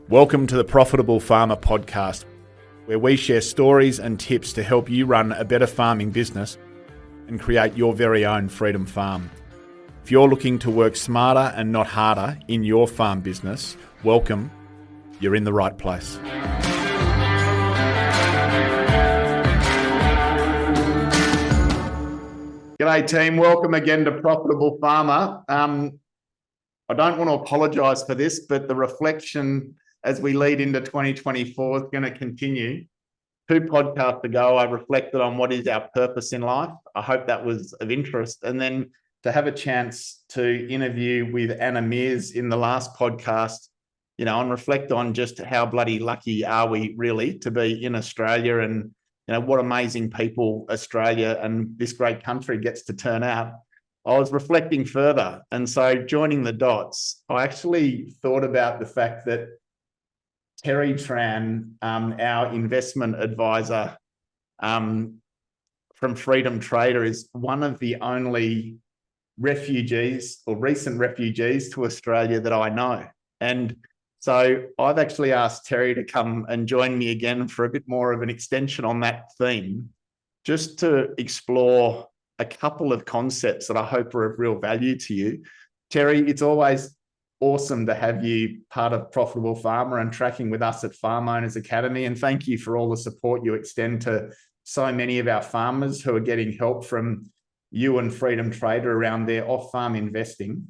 Welcome to the Profitable Farmer podcast, where we share stories and tips to help you run a better farming business and create your very own freedom farm. If you're looking to work smarter and not harder in your farm business, welcome. You're in the right place. G'day team, welcome again to Profitable Farmer. I don't want to apologise for this, but the reflection as we lead into 2024 is going to continue. 2 podcasts ago, I reflected on what is our purpose in life. I hope that was of interest. And then to have a chance to interview with Anna Mears in the last podcast, and reflect on just how bloody lucky are we really to be in Australia, and what amazing people Australia and this great country gets to turn out. I was reflecting further, and so joining the dots, I actually thought about the fact that Tran, our investment advisor from Freedom Trader, is one of the only refugees or recent refugees to Australia that I know. And so I've actually asked Terry to come and join me again for a bit more of an extension on that theme, just to explore a couple of concepts that I hope are of real value to you. Terry, it's always awesome to have you part of Profitable Farmer and tracking with us at Farm Owners Academy. And thank you for all the support you extend to so many of our farmers who are getting help from you and Freedom Trader around their off-farm investing.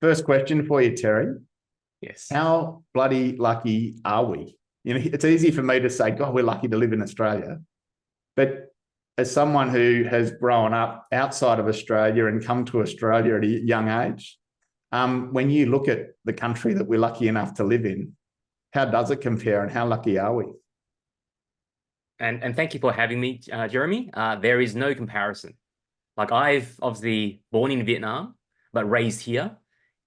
First question for you, Terry. Yes. How bloody lucky are we? It's easy for me to say, God, we're lucky to live in Australia. But as someone who has grown up outside of Australia and come to Australia at a young age, when you look at the country that we're lucky enough to live in, how does it compare and how lucky are we? And thank you for having me, Jeremy. There is no comparison. Like, I've obviously born in Vietnam, but raised here.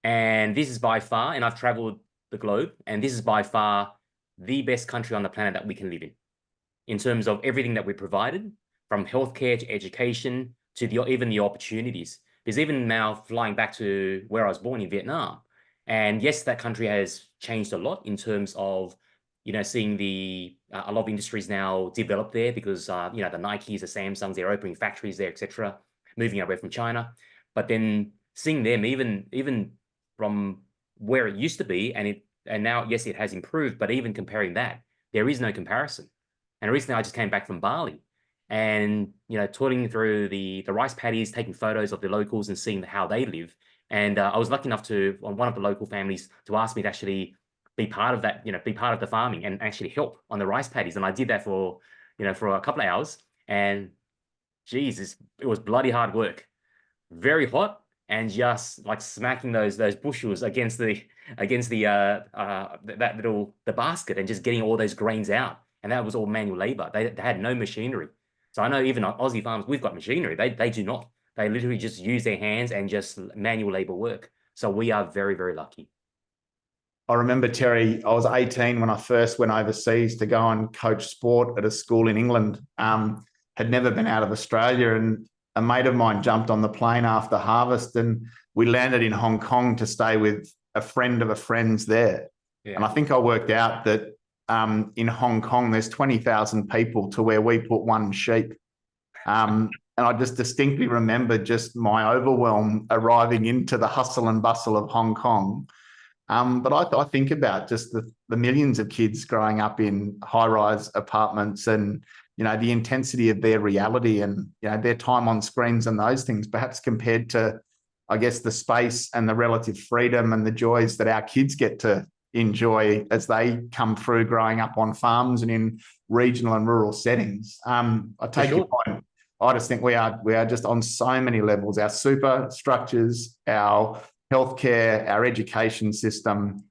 And this is by far, and I've traveled the globe, and this is by far the best country on the planet that we can live in terms of everything that we provided, from healthcare to education to even the opportunities. Because even now, flying back to where I was born in Vietnam, and yes, that country has changed a lot in terms of, seeing a lot of industries now develop there, because, the Nikes, the Samsungs, they're opening factories there, etc., moving away from China. But then seeing them, even from where it used to be, and now, yes, it has improved, but even comparing that, there is no comparison. And recently I just came back from Bali, and touring through the rice paddies, taking photos of the locals and seeing how they live. And I was lucky enough to, on one of the local families, to ask me to actually be part of that, be part of the farming and actually help on the rice paddies. And I did that for a couple of hours, and geez, it was bloody hard work, very hot, and just like smacking those bushels against the basket and just getting all those grains out. And that was all manual labor. They had no machinery. So I know even Aussie farms, we've got machinery. They do not. They literally just use their hands and just manual labor work. So we are very, very lucky. I remember, Terry, I was 18 when I first went overseas to go and coach sport at a school in England. Had never been out of Australia, and a mate of mine jumped on the plane after harvest, and we landed in Hong Kong to stay with a friend of a friend's there. Yeah. And I think I worked out that in Hong Kong, there's 20,000 people to where we put 1 sheep. And I just distinctly remember just my overwhelm arriving into the hustle and bustle of Hong Kong. But I think about just the millions of kids growing up in high-rise apartments, and the intensity of their reality and their time on screens and those things, perhaps compared to, I guess, the space and the relative freedom and the joys that our kids get to enjoy as they come through growing up on farms and in regional and rural settings. I take your point. I just think we are just on so many levels. Our superstructures, our healthcare, our education system,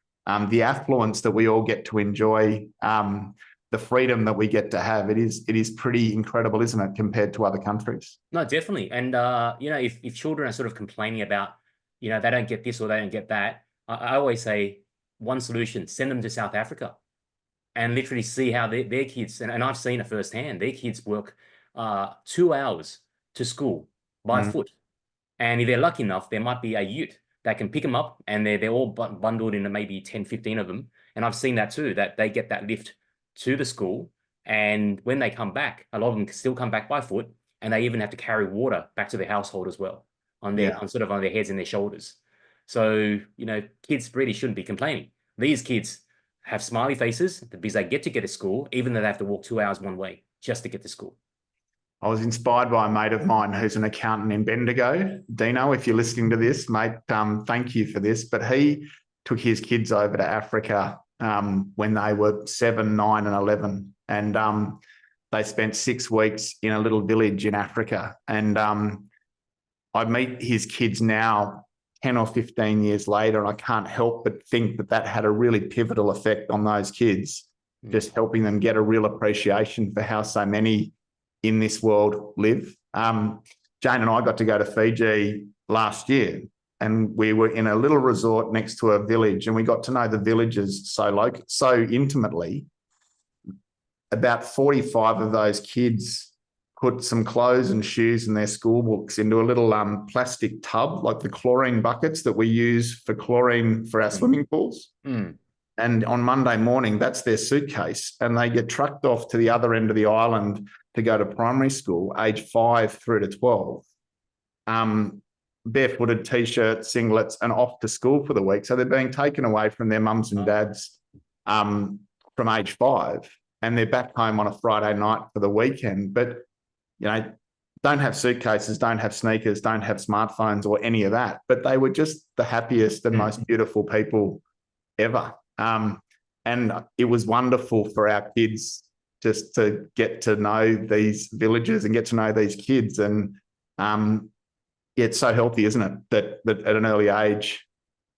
the affluence that we all get to enjoy, the freedom that we get to have. It is pretty incredible, isn't it, compared to other countries? No, definitely. And if children are sort of complaining about, they don't get this or they don't get that, I always say one solution: send them to South Africa and literally see how their kids, and I've seen it firsthand, their kids work 2 hours to school by foot. And if they're lucky enough, there might be a ute that can pick them up, and they're all bundled into maybe 10, 15 of them. And I've seen that too, that they get that lift to the school. And when they come back, a lot of them can still come back by foot, and they even have to carry water back to their household as well on their on sort of on their heads and their shoulders. So, kids really shouldn't be complaining. These kids have smiley faces because they get to school, even though they have to walk 2 hours one way just to get to school. I was inspired by a mate of mine who's an accountant in Bendigo. Dino, if you're listening to this, mate, thank you for this. But he took his kids over to Africa when they were 7, 9 and 11. And they spent 6 weeks in a little village in Africa. And I meet his kids now 10 or 15 years later, and I can't help but think that that had a really pivotal effect on those kids, just helping them get a real appreciation for how so many in this world live. Jane and I got to go to Fiji last year, and we were in a little resort next to a village, and we got to know the villagers so intimately. About 45 of those kids put some clothes and shoes and their school books into a little plastic tub, like the chlorine buckets that we use for chlorine for our swimming pools. And on Monday morning, that's their suitcase, and they get trucked off to the other end of the island to go to primary school, age 5 through to 12. Barefooted, T-shirts, singlets, and off to school for the week. So they're being taken away from their mums and dads from age 5, and they're back home on a Friday night for the weekend. But don't have suitcases, don't have sneakers, don't have smartphones or any of that. But they were just the happiest and most beautiful people ever. And it was wonderful for our kids just to get to know these villages and get to know these kids. And it's so healthy, isn't it, that at an early age,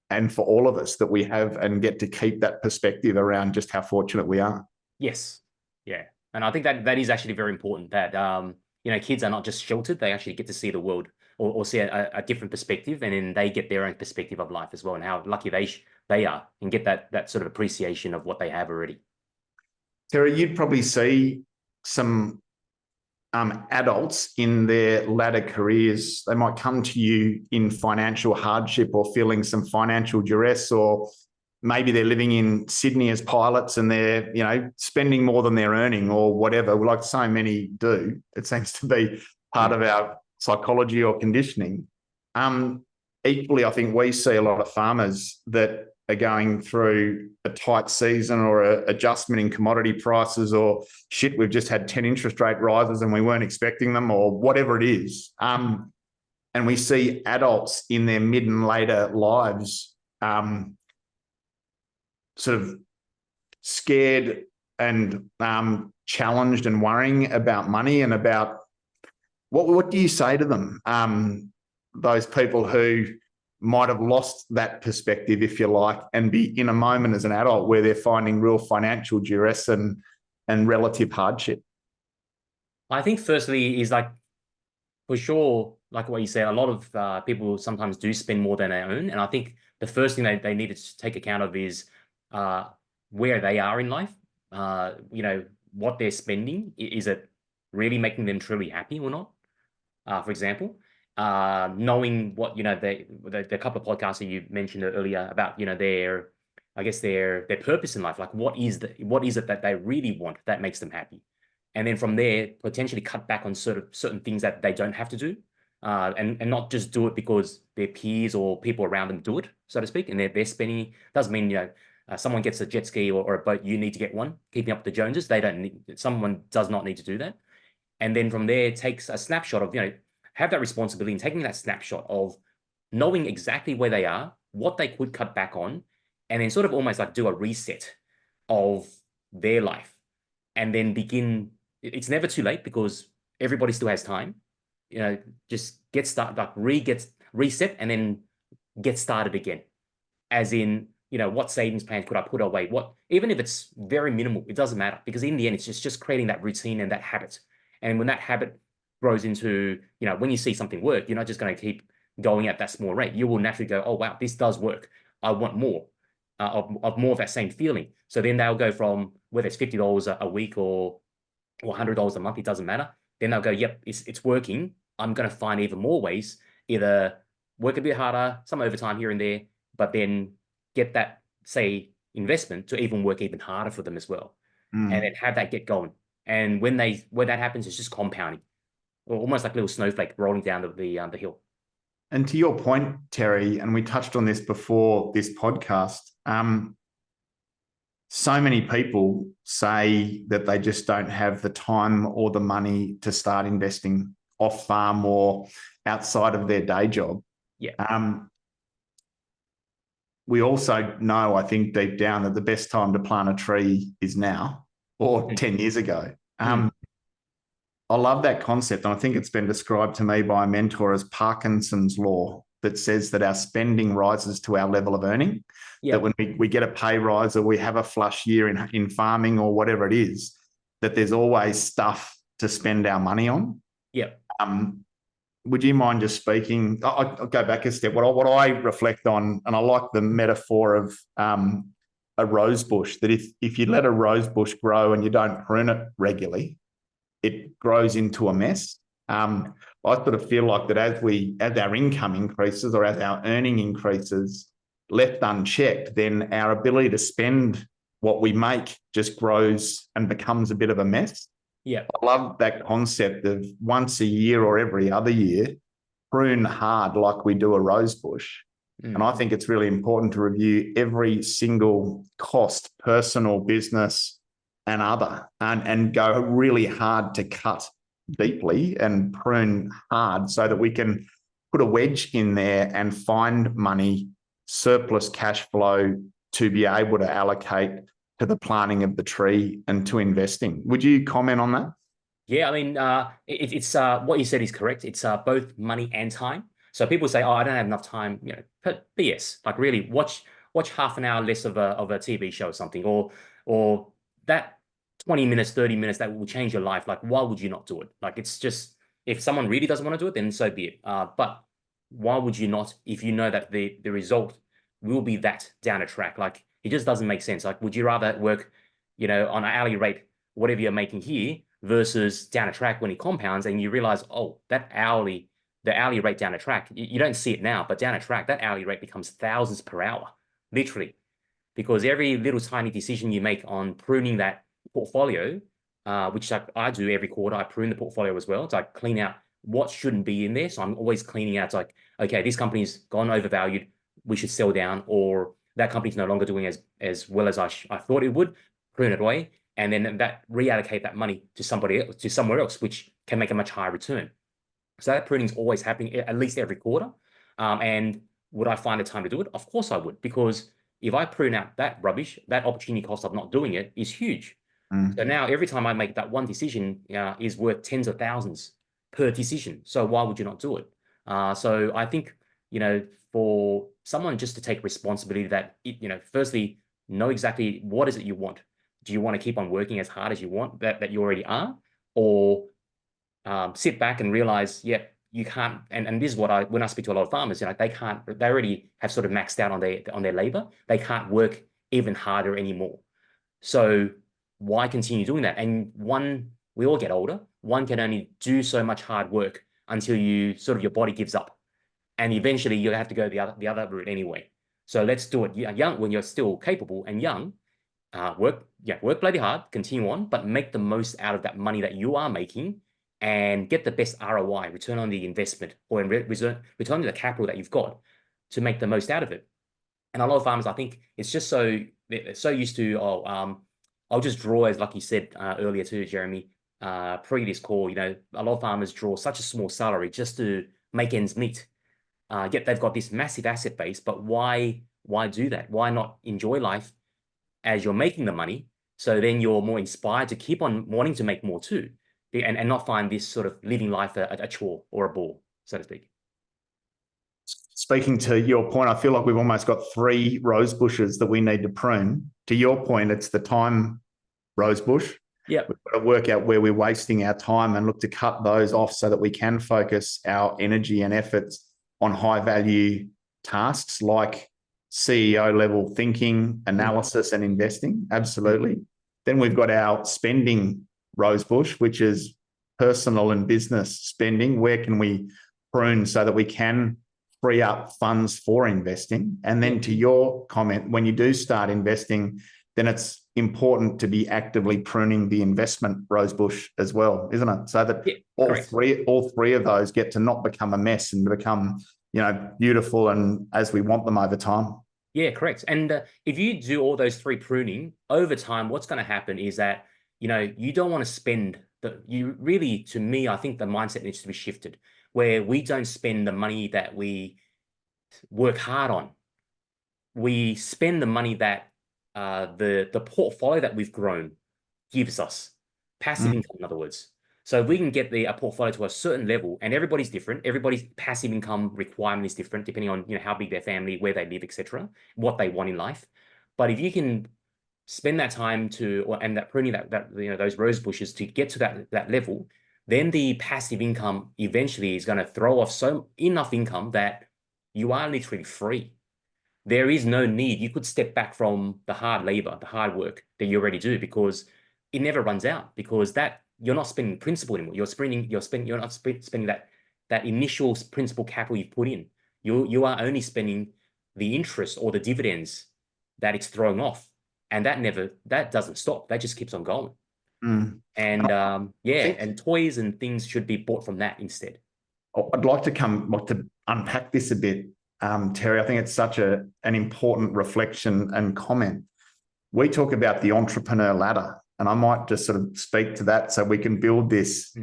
and for all of us, that we have and get to keep that perspective around just how fortunate we are. Yes. Yeah. And I think that is actually very important, that kids are not just sheltered, they actually get to see the world or see a different perspective, and then they get their own perspective of life as well, and how lucky they are, and get that sort of appreciation of what they have already. Terry, you'd probably see some adults in their latter careers. They might come to you in financial hardship or feeling some financial duress, or maybe they're living in Sydney as pilots and they're, spending more than they're earning or whatever, like so many do. It seems to be part of our psychology or conditioning. Equally, I think we see a lot of farmers that are going through a tight season or an adjustment in commodity prices, or shit, we've just had 10 interest rate rises and we weren't expecting them, or whatever it is. And we see adults in their mid and later lives sort of scared and challenged and worrying about money and about what do you say to them? Those people who might have lost that perspective, if you like, and be in a moment as an adult where they're finding real financial duress and relative hardship. I think firstly is, like, for sure, like what you said, a lot of people sometimes do spend more than they own. And I think the first thing they need to take account of is where they are in life, what they're spending. Is it really making them truly happy or not? For example, knowing what, the couple of podcasts that you mentioned earlier about, their purpose in life, like what is it that they really want that makes them happy? And then from there, potentially cut back on certain things that they don't have to do, and not just do it because their peers or people around them do it, so to speak, and they're spending. Doesn't mean, someone gets a jet ski or a boat, you need to get one. Keeping up with the Joneses, someone does not need to do that. And then from there, takes a snapshot of, have that responsibility, and taking that snapshot of knowing exactly where they are, what they could cut back on, and then sort of almost like do a reset of their life, and then begin. It's never too late, because everybody still has time. Just get started, like reset, and then get started again. As in, what savings plan could I put away? Even if it's very minimal, it doesn't matter, because in the end, it's just creating that routine and that habit. And when that habit grows into, when you see something work, you're not just going to keep going at that small rate. You will naturally go, oh, wow, this does work. I want more of more of that same feeling. So then they'll go from, whether it's $50 a week or $100 a month, it doesn't matter. Then they'll go, yep, it's working. I'm going to find even more ways, either work a bit harder, some overtime here and there, but then get that, say, investment to even work even harder for them as well. And then have that get going. And when that happens, it's just compounding, or almost like a little snowflake rolling down the hill. And to your point, Terry, and we touched on this before this podcast, so many people say that they just don't have the time or the money to start investing off farm or outside of their day job. Yeah. We also know, I think deep down, that the best time to plant a tree is now or 10 years ago. I love that concept. And I think it's been described to me by a mentor as Parkinson's law, that says that our spending rises to our level of earning. That when we get a pay rise or we have a flush year in farming or whatever it is, that there's always stuff to spend our money on. Would you mind just speaking? I'll go back a step. What I reflect on, and I like the metaphor of a rose bush, that if you let a rose bush grow and you don't prune it regularly, it grows into a mess. I sort of feel like that as our income increases or as our earning increases, left unchecked, then our ability to spend what we make just grows and becomes a bit of a mess. I love that concept of once a year or every other year, prune hard like we do a rose bush. And I think it's really important to review every single cost, personal, business, and other, and go really hard to cut deeply and prune hard so that we can put a wedge in there and find money, surplus cash flow to be able to allocate to the planting of the tree and to investing. Would you comment on that? Yeah, I mean, it's what you said is correct. It's both money and time. So people say, "Oh, I don't have enough time," but BS. Like really, watch half an hour less of a TV show or something, or that 20 minutes, 30 minutes that will change your life. Like, why would you not do it? Like, it's just, if someone really doesn't want to do it, then so be it. But why would you not, if you know that the result will be that down a track? Like, it just doesn't make sense. Like, would you rather work, on an hourly rate, whatever you're making here, versus down a track when it compounds and you realize, oh, the hourly rate down a track, you don't see it now, but down a track, that hourly rate becomes thousands per hour, literally. Because every little tiny decision you make on pruning that portfolio, which I do every quarter, I prune the portfolio as well. It's like clean out what shouldn't be in there. So I'm always cleaning out. It's like, okay, this company's gone overvalued, we should sell down, or that company's no longer doing as well as I thought it would, prune it away, and then that reallocate that money to somewhere else, which can make a much higher return. So that pruning is always happening at least every quarter. And would I find a time to do it? Of course I would, because if I prune out that rubbish, that opportunity cost of not doing it is huge. So now every time I make that one decision is worth tens of thousands per decision. So why would you not do it? So I think, for someone just to take responsibility that, firstly, know exactly what is it you want. Do you want to keep on working as hard as you want, that you already are? Or sit back and realize, you can't, and this is what when I speak to a lot of farmers, they already have sort of maxed out on their labor. They can't work even harder anymore. So why continue doing that? And we all get older. One can only do so much hard work until your body gives up. And eventually you'll have to go the other route anyway. So let's do it young, when you're still capable and young. Work bloody hard, continue on, but make the most out of that money that you are making and get the best ROI, return on the investment, or return on the capital that you've got to make the most out of it. And a lot of farmers, I think, it's just they're so used to, I'll just draw, as like you said earlier too, Jeremy, previous call, a lot of farmers draw such a small salary just to make ends meet. Yet they've got this massive asset base, but why do that? Why not enjoy life as you're making the money? So then you're more inspired to keep on wanting to make more too, and not find this sort of living life a chore or a bore, so to speak. Speaking to your point, I feel like we've almost got 3 rose bushes that we need to prune. To your point, it's the time rose bush. Yeah, we've got to work out where we're wasting our time and look to cut those off so that we can focus our energy and efforts on high value tasks like CEO level thinking, analysis, and investing. Absolutely. Then we've got our spending rose bush, which is personal and business spending. Where can we prune so that we can free up funds for investing. And then to your comment, when you do start investing, then it's important to be actively pruning the investment rosebush as well, isn't it? So that all three of those get to not become a mess and become, beautiful and as we want them over time. Yeah, correct. And if you do all those three pruning over time, what's going to happen is that, you don't want to spend to me, I think the mindset needs to be shifted where we don't spend the money that we work hard on. We spend the money that the portfolio that we've grown gives us, passive income, in other words. So we can get a portfolio to a certain level, and everybody's different. Everybody's passive income requirement is different, depending on how big their family, where they live, etc., what they want in life. But if you can spend that time and that pruning those rose bushes to get to that level, then the passive income eventually is going to throw off enough income that you are literally free. There is no need. You could step back from the hard labor, the hard work that you already do, because it never runs out, because you're not spending principal anymore. You're not spending that initial principal capital you've put in. You are only spending the interest or the dividends that it's throwing off. And that doesn't stop. That just keeps on going. And and toys and things should be bought from that instead. I'd like to unpack this a bit, Terry. I think it's such an important reflection and comment. We talk about the entrepreneur ladder, and I might just sort of speak to that so we can build this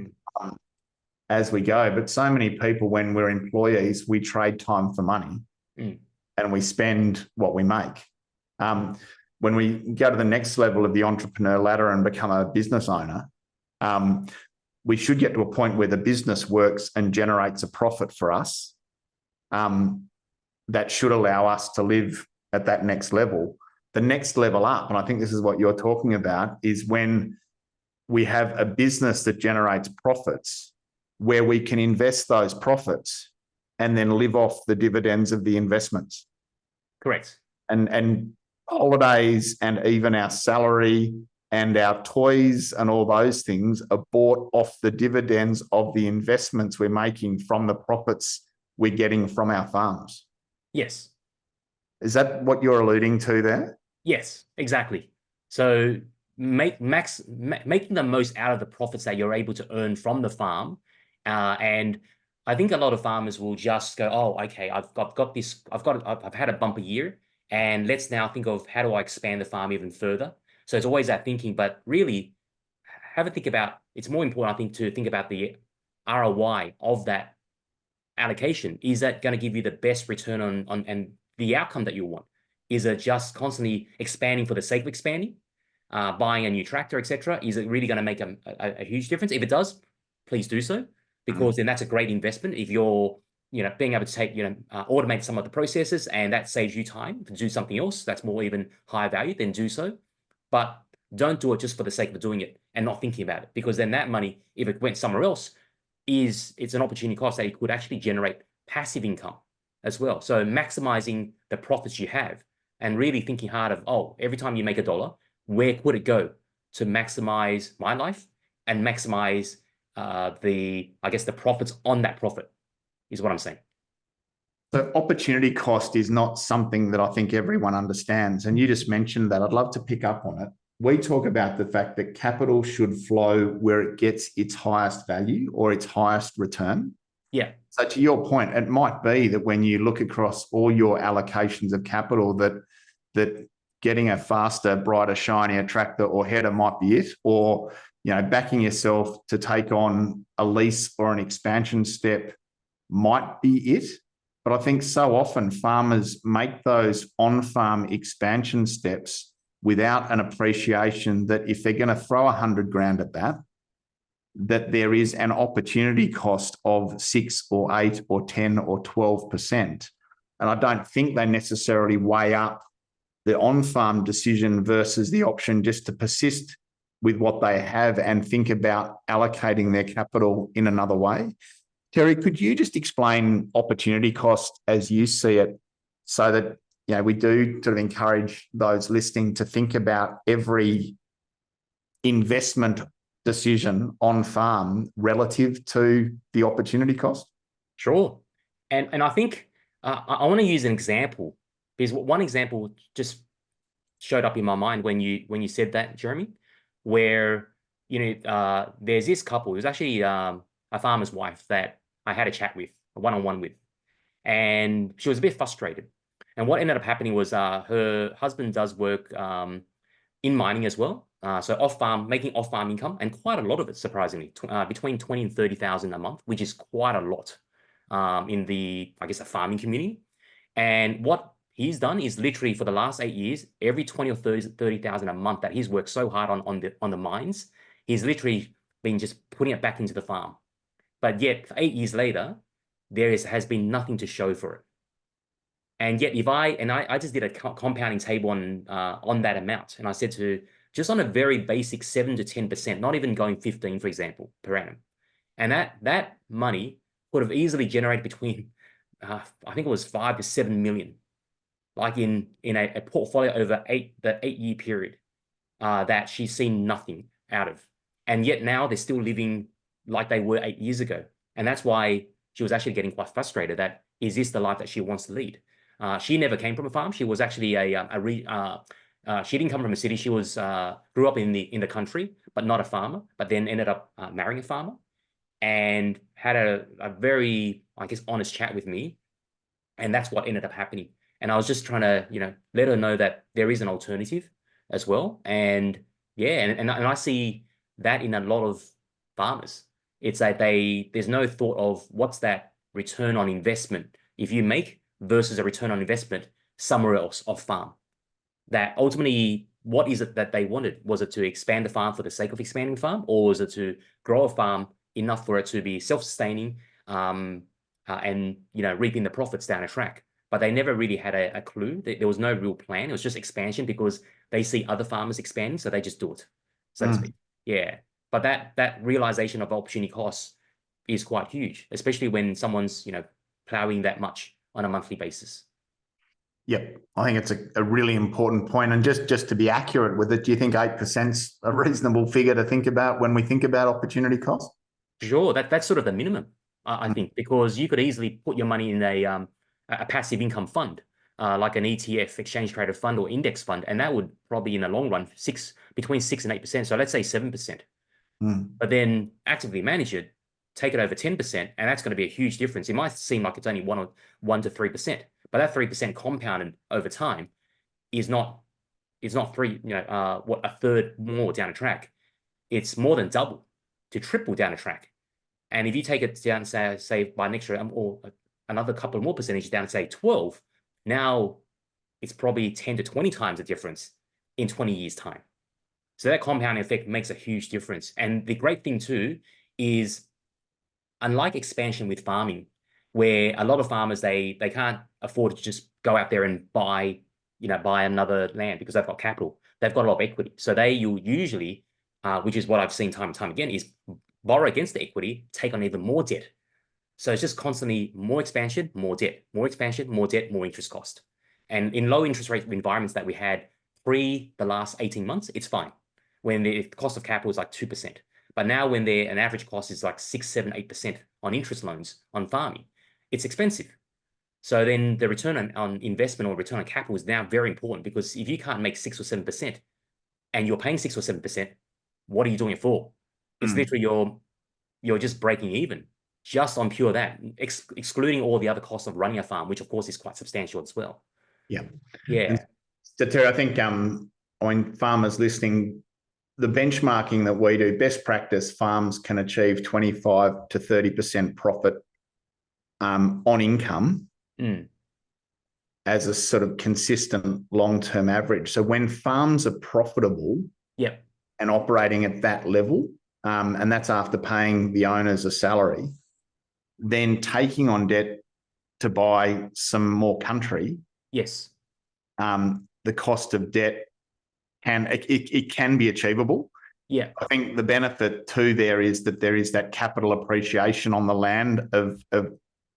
as we go. But so many people, when we're employees, we trade time for money and we spend what we make. When we go to the next level of the entrepreneur ladder and become a business owner, we should get to a point where the business works and generates a profit for us that should allow us to live at that next level. The next level up, and I think this is what you're talking about, is when we have a business that generates profits where we can invest those profits and then live off the dividends of the investments. Correct. And holidays and even our salary and our toys and all those things are bought off the dividends of the investments we're making from the profits we're getting from our farms. Yes. Is that what you're alluding to there? Yes, exactly. So making the most out of the profits that you're able to earn from the farm. And I think a lot of farmers will just go, oh, okay, I've had a bumper year, and let's now think of how do I expand the farm even further. So it's always that thinking, but really have a think about, it's more important, I think, to think about the ROI of that allocation. Is that going to give you the best return on and the outcome that you want? Is it just constantly expanding for the sake of expanding, buying a new tractor, etc.? Is it really going to make a huge difference? If it does, please do so, because then that's a great investment. If you're being able to take, automate some of the processes and that saves you time to do something else that's more even higher value, then do so. But don't do it just for the sake of doing it and not thinking about it, because then that money, if it went somewhere else, it's an opportunity cost that it could actually generate passive income as well. So maximizing the profits you have and really thinking hard of, every time you make $1, where could it go to maximize my life and maximize the profits on that profit, is what I'm saying. So opportunity cost is not something that I think everyone understands. And you just mentioned that. I'd love to pick up on it. We talk about the fact that capital should flow where it gets its highest value or its highest return. Yeah. So to your point, it might be that when you look across all your allocations of capital, that getting a faster, brighter, shinier tractor or header might be it, or backing yourself to take on a lease or an expansion step might be it. But I think so often farmers make those on-farm expansion steps without an appreciation that if they're going to throw 100 grand at that there is an opportunity cost of 6 or 8 or 10 or 12%. And I don't think they necessarily weigh up the on-farm decision versus the option just to persist with what they have and think about allocating their capital in another way. Terry, could you just explain opportunity cost as you see it, so that we do sort of encourage those listening to think about every investment decision on farm relative to the opportunity cost? Sure. And I think I want to use an example because one example just showed up in my mind when you said that, Jeremy, where there's this couple. It was actually a farmer's wife that I had a chat with, a one-on-one with, and she was a bit frustrated. And what ended up happening was her husband does work in mining as well. So off-farm, making off-farm income, and quite a lot of it, surprisingly, between 20 and 30,000 a month, which is quite a lot in the, I guess, the farming community. And what he's done is literally for the last 8 years, every 20 or 30,000 a month that he's worked so hard on the mines, he's literally been just putting it back into the farm. But yet, 8 years later, has been nothing to show for it. And yet, I just did a compounding table on that amount, and I said to just on a very basic 7 to 10%, not even going 15, for example, per annum, and that money could have easily generated between I think it was 5 to 7 million, like in a portfolio over the 8 year period that she's seen nothing out of, and yet now they're still living like they were 8 years ago, and that's why she was actually getting quite frustrated. That is this the life that she wants to lead? She never came from a farm. She was actually she didn't come from a city. She was grew up in the country, but not a farmer. But then ended up marrying a farmer, and had a very, I guess, honest chat with me, and that's what ended up happening. And I was just trying to let her know that there is an alternative as well. And yeah, and I see that in a lot of farmers. It's that there's no thought of what's that return on investment if you make versus a return on investment somewhere else off farm. That ultimately, what is it that they wanted? Was it to expand the farm for the sake of expanding the farm, or was it to grow a farm enough for it to be self-sustaining and reaping the profits down a track? But they never really had a clue. There was no real plan. It was just expansion because they see other farmers expanding, so they just do it, so to speak. Yeah. But that realization of opportunity costs is quite huge, especially when someone's plowing that much on a monthly basis. Yep, I think it's a really important point. And just to be accurate with it, do you think 8% a reasonable figure to think about when we think about opportunity cost? Sure, that's sort of the minimum, I think, because you could easily put your money in a passive income fund, like an ETF, exchange traded fund, or index fund, and that would probably in the long run between 6 and 8%. So let's say 7%. But then actively manage it, take it over 10%, and that's going to be a huge difference. It might seem like it's only 1 to 3%, but that 3% compounded over time is not a third more down a track. It's more than double to triple down a track. And if you take it down, say by an extra or another couple more percentage down, say 12, now it's probably 10 to 20 times the difference in 20 years' time. So that compounding effect makes a huge difference. And the great thing too is, unlike expansion with farming, where a lot of farmers, they can't afford to just go out there and buy another land because they've got capital. They've got a lot of equity. So you'll usually, which is what I've seen time and time again, is borrow against the equity, take on even more debt. So it's just constantly more expansion, more debt, more expansion, more debt, more interest cost. And in low interest rate environments that we had pre the last 18 months, it's fine. When the cost of capital is like 2%. But now when an average cost is like 6, 7, 8% on interest loans on farming, it's expensive. So then the return on investment or return on capital is now very important, because if you can't make 6 or 7% and you're paying 6 or 7%, what are you doing it for? It's literally you're just breaking even just on pure that, excluding all the other costs of running a farm, which of course is quite substantial as well. Yeah. Yeah. And so Terry, I think when farmers listening, the benchmarking that we do, best practice, farms can achieve 25 to 30% profit on income as a sort of consistent long-term average. So when farms are profitable and operating at that level, and that's after paying the owners a salary, then taking on debt to buy some more country, the cost of debt can be achievable. Yeah. I think the benefit too there is that capital appreciation on the land of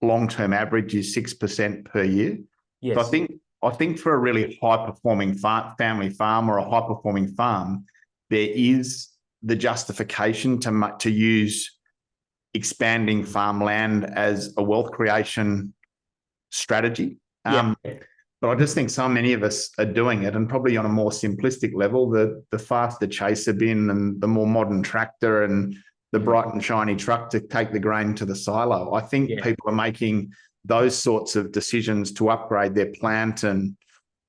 long-term average is 6% per year. Yes. So I think for a really high-performing family farm or a high-performing farm, there is the justification to use expanding farmland as a wealth creation strategy. Yeah. But I just think so many of us are doing it, and probably on a more simplistic level, the faster chaser bin and the more modern tractor and the bright and shiny truck to take the grain to the silo. I think people are making those sorts of decisions to upgrade their plant and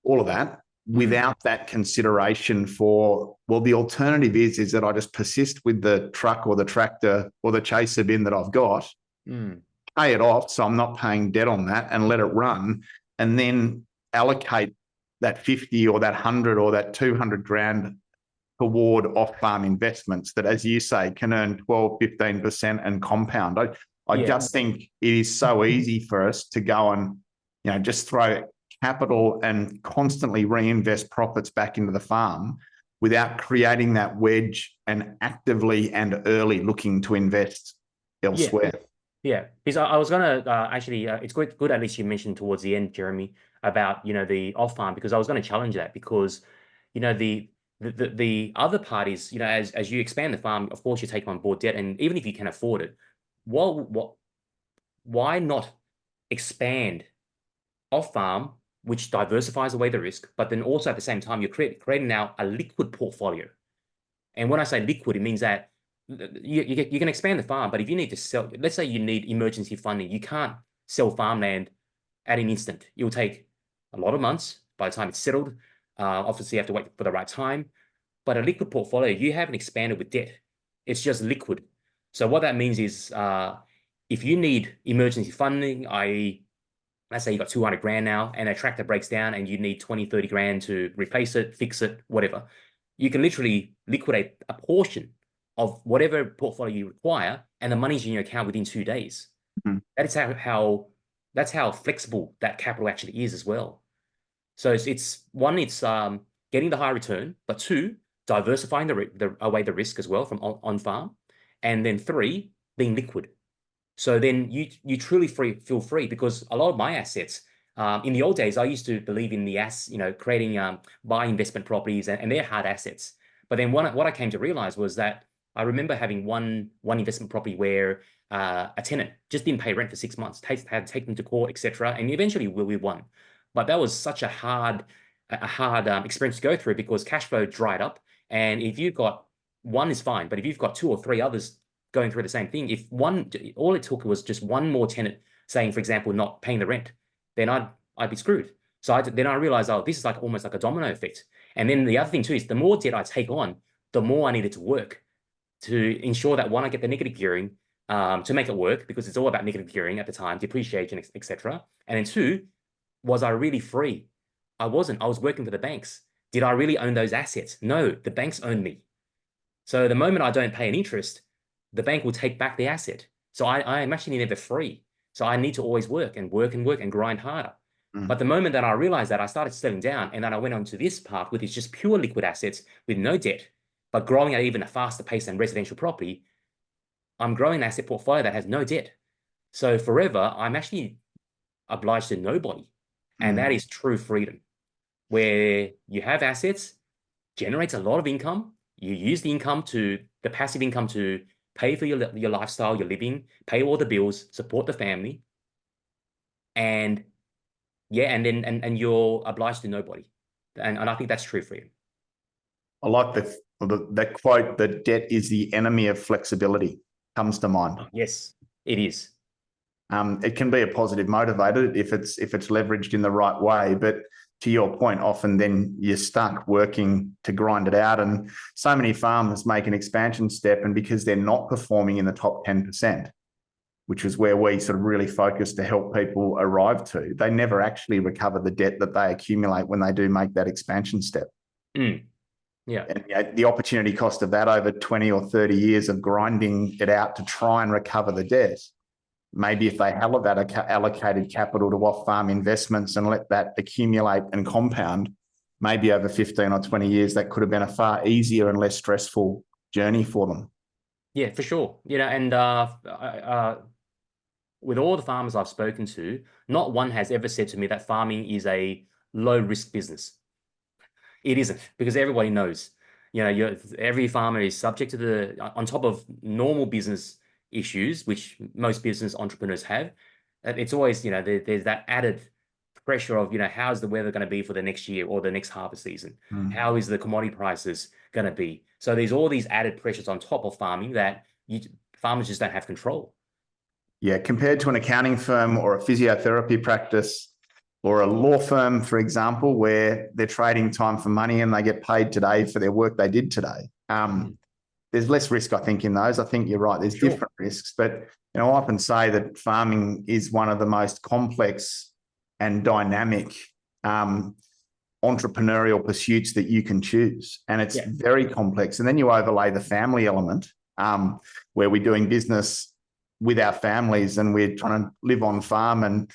all of that without that consideration for, well, the alternative is that I just persist with the truck or the tractor or the chaser bin that I've got, pay it off so I'm not paying debt on that, and let it run, and then allocate that 50 or that 100 or that 200 grand toward off-farm investments that, as you say, can earn 12, 15% and compound. I just think it is so easy for us to go and, just throw capital and constantly reinvest profits back into the farm without creating that wedge and actively and early looking to invest elsewhere. Yeah, because I was gonna actually, it's good at least you mentioned towards the end, Jeremy, about the off farm, because I was going to challenge that, because the other parties, as you expand the farm, of course you take on board debt, and even if you can afford it, why not expand off farm, which diversifies away the risk, but then also at the same time you're creating now a liquid portfolio. And when I say liquid, it means that you can expand the farm, but if you need to sell, let's say you need emergency funding, you can't sell farmland at an instant. It will take a lot of months by the time it's settled. Obviously, you have to wait for the right time. But a liquid portfolio, you haven't expanded with debt. It's just liquid. So what that means is if you need emergency funding, i.e., let's say you got 200 grand now and a tractor breaks down and you need 20, 30 grand to replace it, fix it, whatever, you can literally liquidate a portion of whatever portfolio you require, and the money's in your account within 2 days. That is that's how flexible that capital actually is as well. So it's one, it's getting the high return, but two, diversifying away the risk as well from on farm, and then three, being liquid. So then you truly feel free, because a lot of my assets, in the old days, I used to believe in creating buy investment properties, and they're hard assets. But then what I came to realize was that I remember having one investment property where a tenant just didn't pay rent for 6 months, had to take them to court, etc. And eventually we won. But that was such a hard experience to go through, because cash flow dried up. And if you've got one is fine, but if you've got 2 or 3 others going through the same thing, if all it took was just one more tenant saying, for example, not paying the rent, then I'd be screwed. So then I realized, oh, this is like almost like a domino effect. And then the other thing too is the more debt I take on, the more I needed to work to ensure that, one, I get the negative gearing to make it work, because it's all about negative gearing at the time, depreciation, etc. And then two, was I really free? I wasn't. I was working for the banks. Did I really own those assets? No, the banks own me. So the moment I don't pay an interest, the bank will take back the asset. So I am actually never free. So I need to always work and work and work and grind harder. But the moment that I realized that, I started settling down, and then I went on to this path, which is just pure liquid assets with no debt, but growing at even a faster pace than residential property. I'm growing an asset portfolio that has no debt. So forever, I'm actually obliged to nobody. And that is true freedom, where you have assets, generates a lot of income. You use the passive income to pay for your lifestyle, your living, pay all the bills, support the family. And and you're obliged to nobody. And I think that's true freedom. I like that quote, that debt is the enemy of flexibility, comes to mind. Yes, it is. It can be a positive motivator if it's leveraged in the right way, but to your point, often then you're stuck working to grind it out. And so many farmers make an expansion step, and because they're not performing in the top 10%, which is where we sort of really focus to help people arrive to, they never actually recover the debt that they accumulate when they do make that expansion step. Yeah. And the opportunity cost of that over 20 or 30 years of grinding it out to try and recover the debt, maybe if they had that allocated capital to off-farm investments and let that accumulate and compound, maybe over 15 or 20 years, that could have been a far easier and less stressful journey for them. Yeah, for sure. And with all the farmers I've spoken to, not one has ever said to me that farming is a low-risk business. It isn't, because everybody knows, every farmer is subject to on top of normal business issues, which most business entrepreneurs have, It's always, there's that added pressure of, how's the weather going to be for the next year or the next harvest season? How is the commodity prices going to be? So there's all these added pressures on top of farming that farmers just don't have control. Yeah, compared to an accounting firm or a physiotherapy practice or a law firm, for example, where they're trading time for money and they get paid today for their work they did today. There's less risk, I think, in those. I think you're right. There's different risks, but I often say that farming is one of the most complex and dynamic entrepreneurial pursuits that you can choose, and it's very complex. And then you overlay the family element, where we're doing business with our families and we're trying to live on farm, and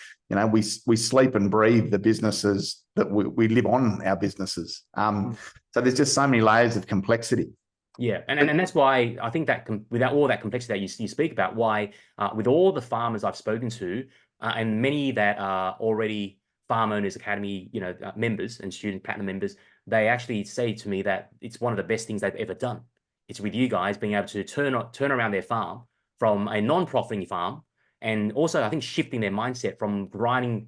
we sleep and breathe the businesses that we live on, our businesses. So there's just so many layers of complexity. Yeah, and that's why I think that without all that complexity that you speak about, why with all the farmers I've spoken to, and many that are already Farm Owners Academy, members and Student Platinum members, they actually say to me that it's one of the best things they've ever done. It's with you guys being able to turn around their farm from a non-profiting farm, and also I think shifting their mindset from grinding,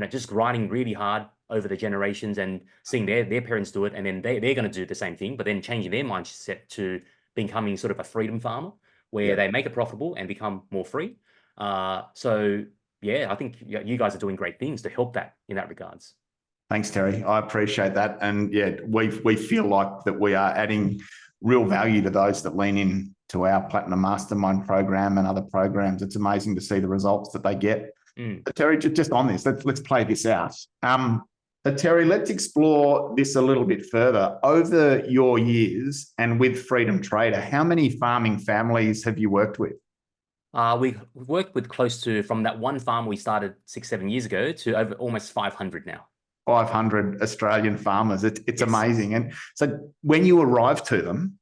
just grinding really hard over the generations and seeing their parents do it, and then they're going to do the same thing, but then changing their mindset to becoming sort of a freedom farmer where they make it profitable and become more free. So yeah, I think you guys are doing great things to help that in that regards. Thanks, Terry. I appreciate that. And yeah, we feel like that we are adding real value to those that lean in to our Platinum Mastermind program and other programs. It's amazing to see the results that they get. But Terry, just on this, let's play this out. But Terry, let's explore this a little bit further. Over your years and with Freedom Trader, how many farming families have you worked with? We've worked with close to, from that one farm we started 6-7 years ago, to over almost 500 now. 500 Australian farmers. It's amazing. And so when you arrive to them,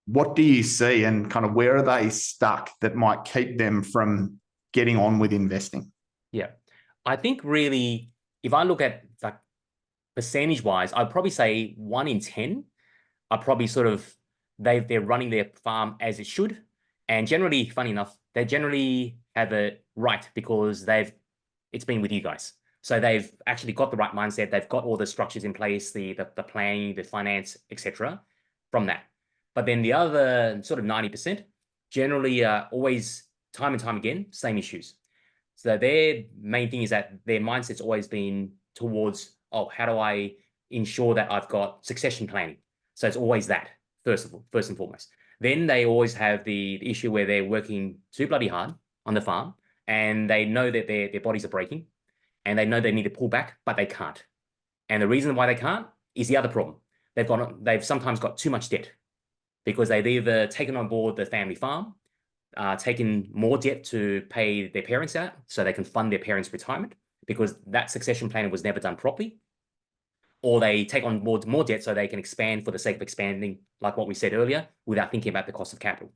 what do you see, and kind of where are they stuck that might keep them from getting on with investing? Yeah, I think really, if I look at like percentage-wise, I'd probably say 1 in 10 are probably sort of, they're running their farm as it should. And generally, funny enough, they generally have it right because it's been with you guys. So they've actually got the right mindset. They've got all the structures in place, the planning, the finance, etc. from that. But then the other sort of 90% generally always, time and time again, same issues. So their main thing is that their mindset's always been towards, how do I ensure that I've got succession planning? So it's always that, first and foremost. Then they always have the issue where they're working too bloody hard on the farm, and they know that their bodies are breaking, and they know they need to pull back, but they can't. And the reason why they can't is the other problem. They've sometimes got too much debt because they've either taken on board the family farm, taken more debt to pay their parents out so they can fund their parents' retirement because that succession planning was never done properly, or they take on more debt so they can expand for the sake of expanding, like what we said earlier, without thinking about the cost of capital.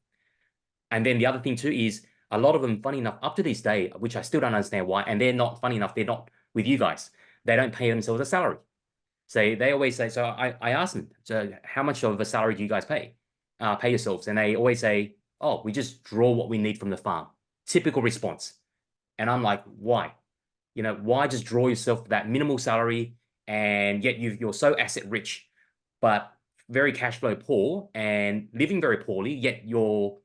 And then the other thing too is a lot of them, funny enough, up to this day, which I still don't understand why, and they're not, funny enough, they're not with you guys. They don't pay themselves a salary. So they always say, so I ask them, so how much of a salary do you guys pay yourselves? And they always say, we just draw what we need from the farm. Typical response. And I'm like, why? Why just draw yourself that minimal salary, and yet you're so asset rich, but very cash flow poor and living very poorly, yet you're,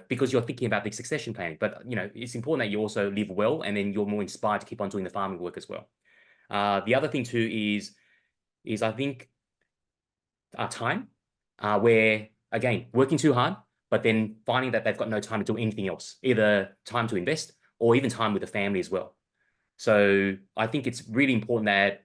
because you're thinking about the succession planning. But, it's important that you also live well, and then you're more inspired to keep on doing the farming work as well. The other thing too is I think time, where, again, working too hard, but then finding that they've got no time to do anything else, either time to invest or even time with the family as well. So I think it's really important that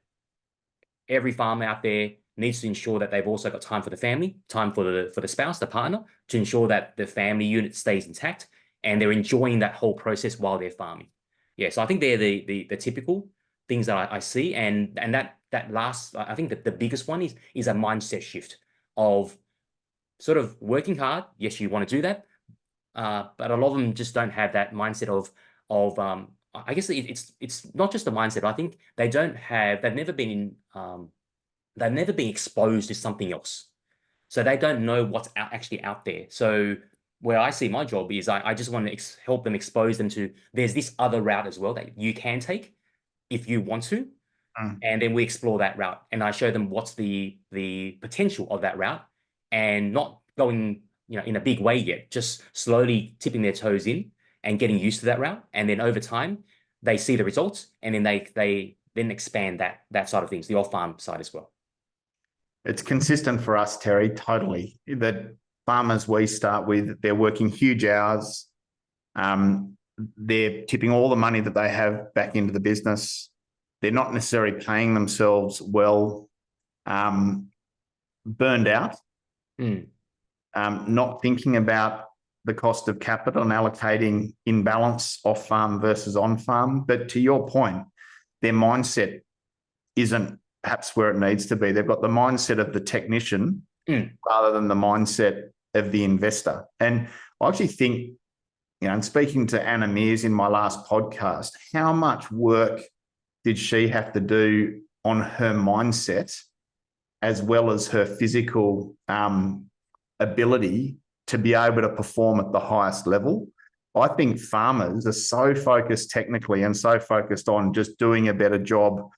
every farmer out there needs to ensure that they've also got time for the family, time for the spouse, the partner, to ensure that the family unit stays intact and they're enjoying that whole process while they're farming. Yeah, so I think they're the typical things that I see, and that last, I think that the biggest one is a mindset shift of sort of working hard. Yes, you want to do that, but a lot of them just don't have that mindset of I guess it's not just a mindset. I think they've never been exposed to something else, so they don't know what's actually out there. So where I see my job is I just want to help them, expose them to there's this other route as well that you can take if you want to. And then we explore that route, and I show them what's the potential of that route, and not going, in a big way yet, just slowly tipping their toes in and getting used to that route. And then over time, they see the results, and then they then expand that side of things, the off-farm side as well. It's consistent for us, Terry, totally. That farmers we start with, they're working huge hours. They're tipping all the money that they have back into the business. They're not necessarily paying themselves well, burned out, not thinking about the cost of capital and allocating in balance off farm versus on farm. But to your point, their mindset isn't perhaps where it needs to be. They've got the mindset of the technician rather than the mindset of the investor. And I actually think, and speaking to Anna Mears in my last podcast, how much work did she have to do on her mindset as well as her physical ability to be able to perform at the highest level? I think farmers are so focused technically and so focused on just doing a better job,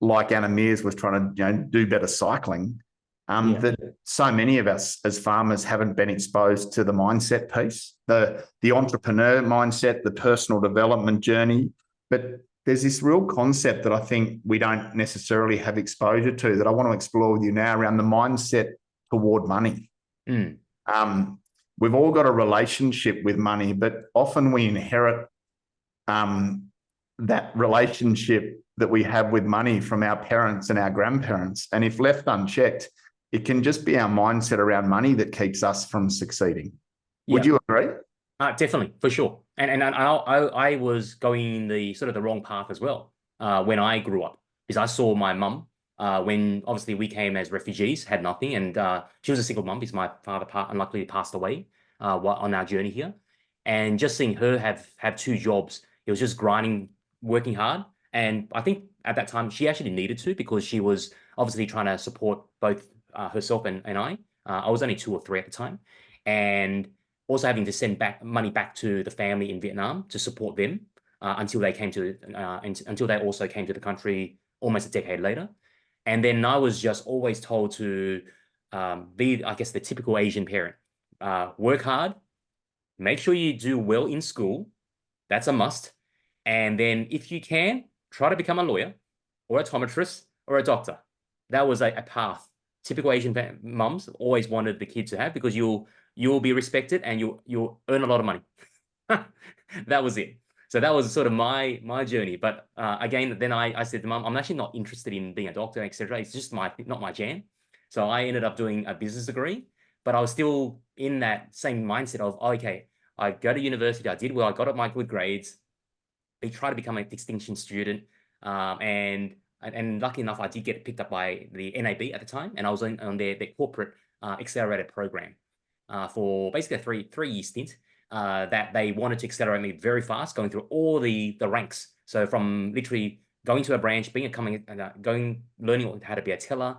like Anna Mears was trying to do better cycling, that so many of us as farmers haven't been exposed to the mindset piece, the entrepreneur mindset, the personal development journey. But there's this real concept that I think we don't necessarily have exposure to that I want to explore with you now around the mindset toward money. We've all got a relationship with money, but often we inherit that relationship that we have with money from our parents and our grandparents. And if left unchecked, it can just be our mindset around money that keeps us from succeeding. Would you agree? Definitely, for sure. And I was going the sort of the wrong path as well when I grew up, because I saw my mum when obviously we came as refugees, had nothing, and she was a single mum because my father unluckily passed away on our journey here. And just seeing her have two jobs, it was just grinding, working hard. And I think at that time she actually needed to, because she was obviously trying to support both herself and I. I was only 2 or 3 at the time, and also having to send money back to the family in Vietnam to support them until they until they also came to the country almost a decade later. And then I was just always told to be, I guess, the typical Asian parent. Work hard, make sure you do well in school. That's a must. And then if you can, try to become a lawyer or a optometrist or a doctor. That was a path typical Asian mums always wanted the kids to have, because you'll be respected and you'll earn a lot of money. That was it. So that was sort of my journey. But again, then I said to mum, I'm actually not interested in being a doctor, etc. It's just not my jam. So I ended up doing a business degree, but I was still in that same mindset of, okay, I go to university, I did well, I got up my good grades, I tried to become a distinction student, and lucky enough, I did get picked up by the NAB at the time, and I was on their corporate accelerated program for basically a three-year stint that they wanted to accelerate me very fast, going through all the ranks. So from literally going to a branch, learning how to be a teller,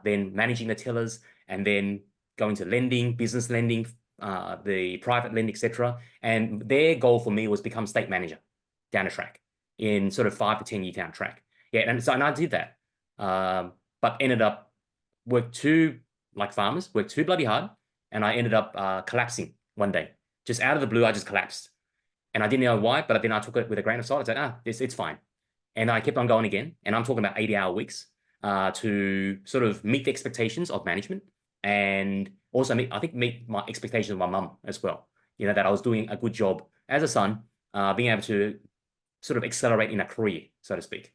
then managing the tellers, and then going to lending, business lending, the private lending, etc. And their goal for me was become state manager down the track in sort of 5 to 10 year down track. Yeah, and I did that, but ended up worked too bloody hard, and I ended up collapsing one day. Just out of the blue, I just collapsed, and I didn't know why. But then I took it with a grain of salt. I said, it's fine, and I kept on going again. And I'm talking about 80-hour weeks to sort of meet the expectations of management, and also meet my expectations of my mum as well. That I was doing a good job as a son, being able to sort of accelerate in a career, so to speak.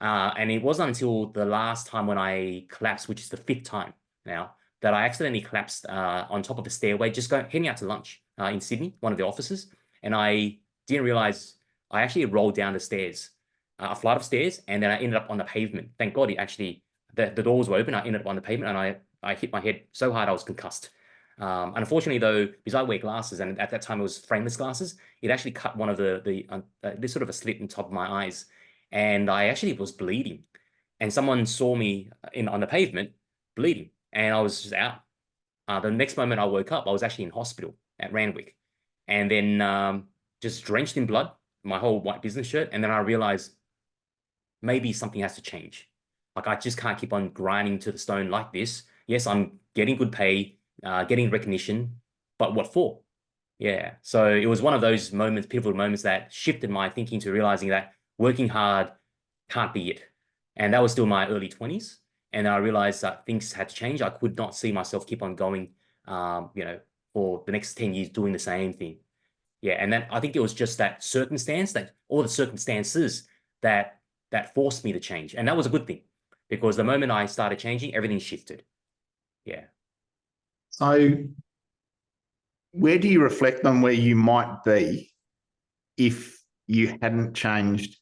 And it wasn't until the last time when I collapsed, which is the 5th time now, that I accidentally collapsed on top of a stairway, just heading out to lunch in Sydney, one of the offices. And I didn't realize I actually rolled down the stairs, a flight of stairs, and then I ended up on the pavement. Thank God the doors were open. I ended up on the pavement, and I hit my head so hard I was concussed. Unfortunately, though, because I wear glasses, and at that time it was frameless glasses, it actually cut one of there's sort of a slit in top of my eyes, and I actually was bleeding. And someone saw me on the pavement bleeding, and I was just out. The next moment I woke up, I was actually in hospital at Randwick, and then just drenched in blood, my whole white business shirt. And then I realized maybe something has to change. Like I just can't keep on grinding to the stone like this. Yes, I'm getting good pay, getting recognition, but what for? Yeah. So it was one of those moments, pivotal moments that shifted my thinking to realizing that working hard can't be it. And that was still my early 20s. And I realized that things had to change. I could not see myself keep on going, for the next 10 years doing the same thing. Yeah. And then I think it was just that circumstance, that all the circumstances that forced me to change. And that was a good thing because the moment I started changing, everything shifted. Yeah. So where do you reflect on where you might be if you hadn't changed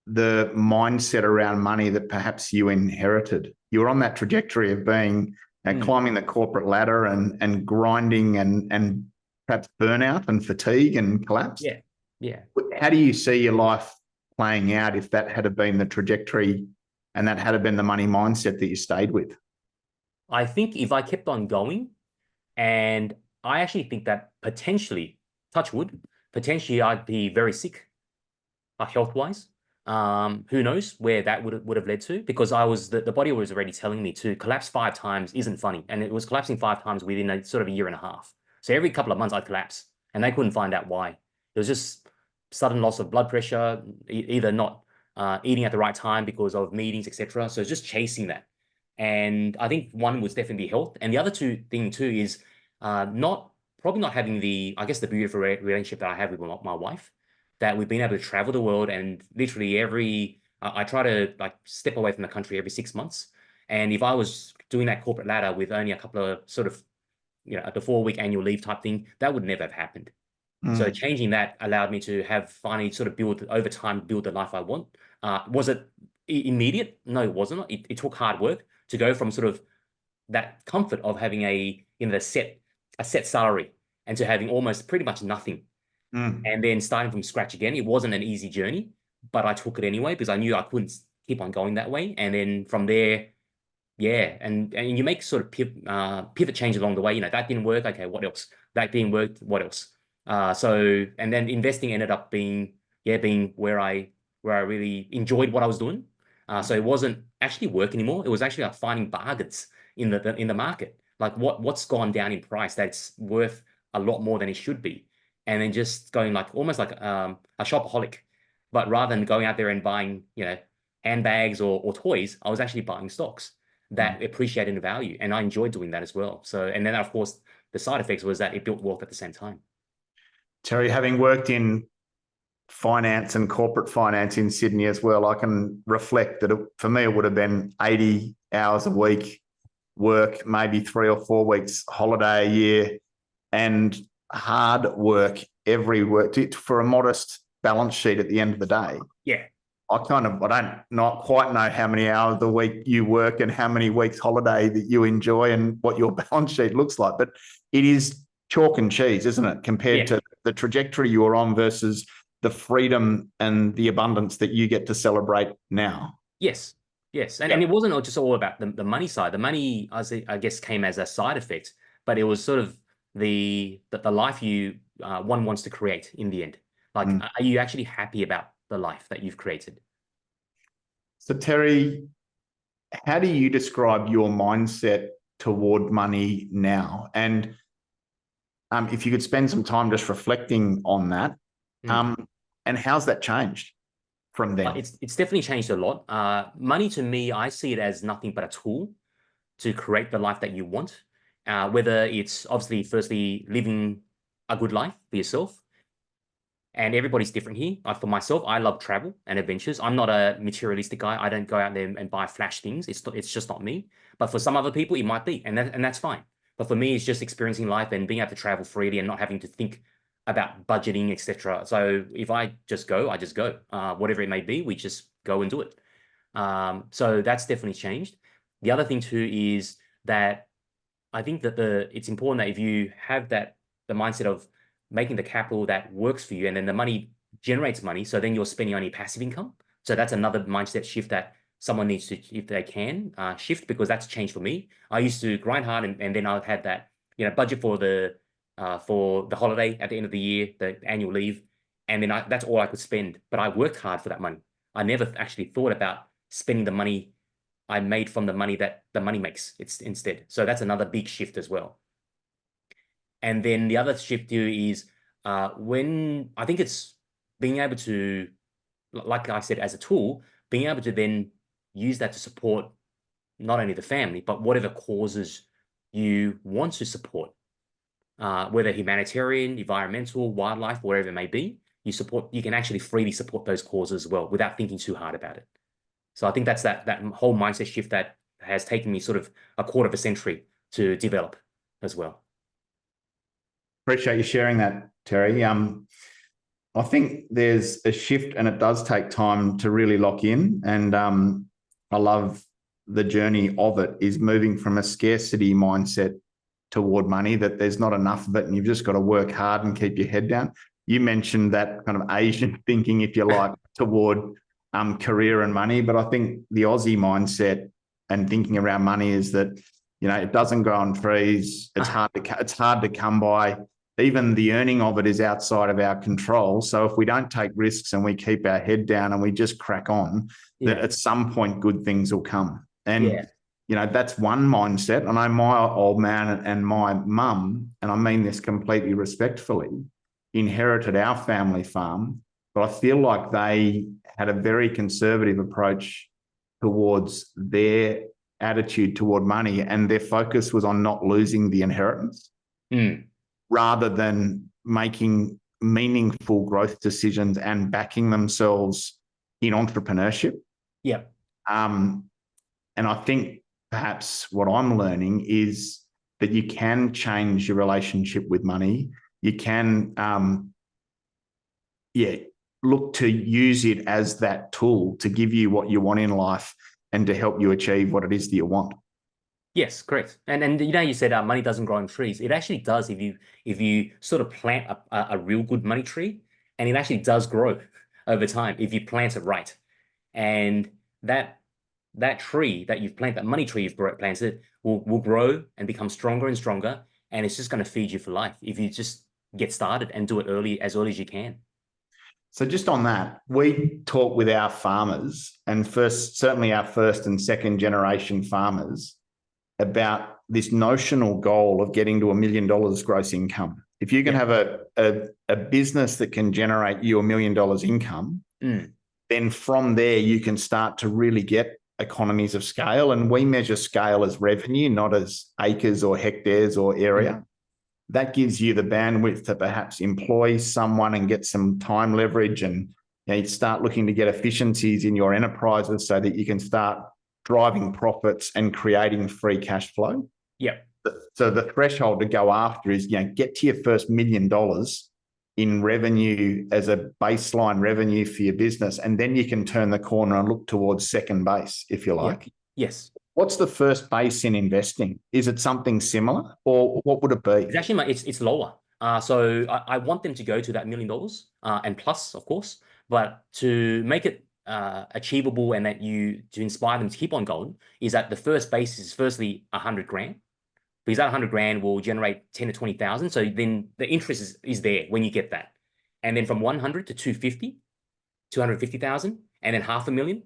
the mindset around money that perhaps you inherited? You were on that trajectory of being climbing the corporate ladder and grinding and perhaps burnout and fatigue and collapse. Yeah. Yeah. How do you see your life playing out if that had been the trajectory and that had been the money mindset that you stayed with? I think if I kept on going, and I actually think that potentially, touch wood, potentially I'd be very sick, health-wise. Who knows where that would have led to? Because the body was already telling me to collapse 5 times isn't funny, and it was collapsing 5 times within a sort of a year and a half. So every couple of months I'd collapse, and they couldn't find out why. It was just sudden loss of blood pressure, either not eating at the right time because of meetings, etc. So it's just chasing that. And I think one was definitely health, and the other thing too is probably not having the beautiful relationship that I have with my wife, that we've been able to travel the world and literally I try to like step away from the country every 6 months. And if I was doing that corporate ladder with only a couple of sort of, the 4-week annual leave type thing, that would never have happened. So changing that allowed me to have finally sort of build over time, build the life I want. Was it immediate? No, it wasn't. It took hard work to go from sort of that comfort of having a set salary and to having almost pretty much nothing. And then starting from scratch again. It wasn't an easy journey, but I took it anyway because I knew I couldn't keep on going that way. And then from there, yeah, and you make sort of pivot change along the way. That didn't work. Okay, what else? That didn't work. What else? And then investing ended up being where I really enjoyed what I was doing. So it wasn't actually work anymore. It was actually like finding bargains in the market, like what's gone down in price that's worth a lot more than it should be, and then just going like almost like a shopaholic, but rather than going out there and buying handbags or toys, I was actually buying stocks that appreciated in value, and I enjoyed doing that as well. So, and then of course the side effects was that it built wealth at the same time. Terry, having worked in finance and corporate finance in Sydney as well, I can reflect that for me, it would have been 80 hours a week work, maybe 3 or 4 weeks holiday a year, and hard work every work for a modest balance sheet at the end of the day. Yeah. I don't not quite know how many hours a week you work and how many weeks holiday that you enjoy and what your balance sheet looks like, but it is chalk and cheese, isn't it, compared to the trajectory you were on versus the freedom and the abundance that you get to celebrate now. Yes. And it wasn't just all about the money side. The money, I guess, came as a side effect, but it was sort of the life one wants to create in the end. Like, are you actually happy about the life that you've created? So, Terry, how do you describe your mindset toward money now? And if you could spend some time just reflecting on that, and how's that changed from then? It's definitely changed a lot. Money to me, I see it as nothing but a tool to create the life that you want. Whether it's obviously firstly living a good life for yourself, and everybody's different here. For myself, I love travel and adventures. I'm not a materialistic guy. I don't go out there and buy flash things. It's just not me. But for some other people, it might be, and that's fine. But for me, it's just experiencing life and being able to travel freely and not having to think about budgeting, etc. So if I just go, I just go. Whatever it may be, we just go and do it. So that's definitely changed. The other thing too is that I think that it's important that if you have the mindset of making the capital that works for you, and then the money generates money, so then you're spending on your passive income. So that's another mindset shift that someone needs to, if they can, shift, because that's changed for me. I used to grind hard and then I had that, budget for the for the holiday at the end of the year, the annual leave, and then that's all I could spend. But I worked hard for that money. I never actually thought about spending the money I made from the money that the money makes. It's instead. So that's another big shift as well. And then the other shift here is when I think it's being able to, like I said, as a tool, being able to then use that to support not only the family, but whatever causes you want to support, whether humanitarian, environmental, wildlife, wherever it may be, you can actually freely support those causes as well without thinking too hard about it. So I think that's that whole mindset shift that has taken me sort of a quarter of a century to develop as well. Appreciate you sharing that, Terry. I think there's a shift, and it does take time to really lock in. And I love the journey of it, is moving from a scarcity mindset toward money, that there's not enough of it and you've just got to work hard and keep your head down. You mentioned that kind of Asian thinking, if you like, toward career and money. But I think the Aussie mindset and thinking around money is that, you know, it doesn't grow on trees. It's hard to come by. Even the earning of it is outside of our control. So if we don't take risks and we keep our head down and we just crack on, that at some point good things will come. And you know, that's one mindset. I know my old man and my mum, and I mean this completely respectfully, inherited our family farm, but I feel like they had a very conservative approach towards their attitude toward money, and their focus was on not losing the inheritance rather than making meaningful growth decisions and backing themselves in entrepreneurship. Yeah. And I think perhaps what I'm learning is that you can change your relationship with money. You can, look to use it as that tool to give you what you want in life and to help you achieve what it is that you want. Yes, correct. And you know, you said money doesn't grow on trees. It actually does if you sort of plant a real good money tree, and it actually does grow over time if you plant it right. And that tree that you've planted, that money tree you've planted, will grow and become stronger and stronger, and it's just going to feed you for life if you just get started and do it as early as you can. So just on that, we talk with our farmers, and certainly our first and second generation farmers, about this notional goal of getting to $1 million gross income. If you can have a business that can generate you $1 million income, then from there you can start to really get economies of scale. And we measure scale as revenue, not as acres or hectares or area. That gives you the bandwidth to perhaps employ someone and get some time leverage, and you start looking to get efficiencies in your enterprises so that you can start driving profits and creating free cash flow. Yeah. So the threshold to go after is, get to your first $1 million in revenue as a baseline revenue for your business, and then you can turn the corner and look towards second base, if you like. Yeah. Yes. What's the first base in investing? Is it something similar, or what would it be? It's actually it's lower. So I want them to go to that $1 million and plus, of course, but to make it achievable and to inspire them to keep on going, is that the first base is firstly 100 grand, because that 100 grand will generate 10 to 20,000. So then the interest is there when you get that. And then from 100 to 250,000, and then $500,000,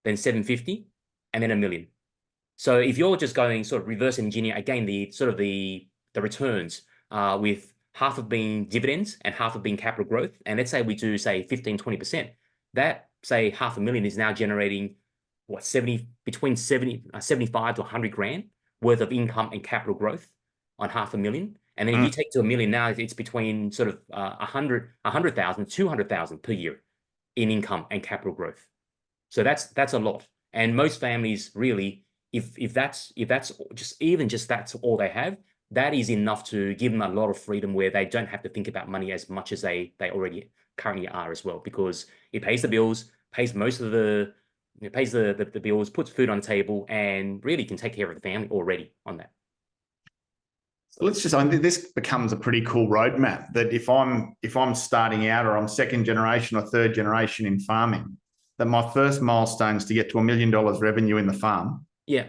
then 750, and then $1 million. So if you're just going sort of reverse engineer again, the returns with half of being dividends and half of being capital growth, and let's say we do say 15-20%, that say $500,000 is now generating what, 75 to 100 grand worth of income and capital growth on $500,000. And then if you take to $1 million now, it's between sort of 100,000, 200,000 per year in income and capital growth. So that's a lot. And most families really, if that's that's all they have, that is enough to give them a lot of freedom where they don't have to think about money as much as they already currently are as well, because it pays the bills, pays most of the bills, puts food on the table, and really can take care of the family already on that. So this becomes a pretty cool roadmap, that if I'm starting out, or I'm second generation or third generation in farming, that my first milestone is to get to $1 million revenue in the farm. Yeah.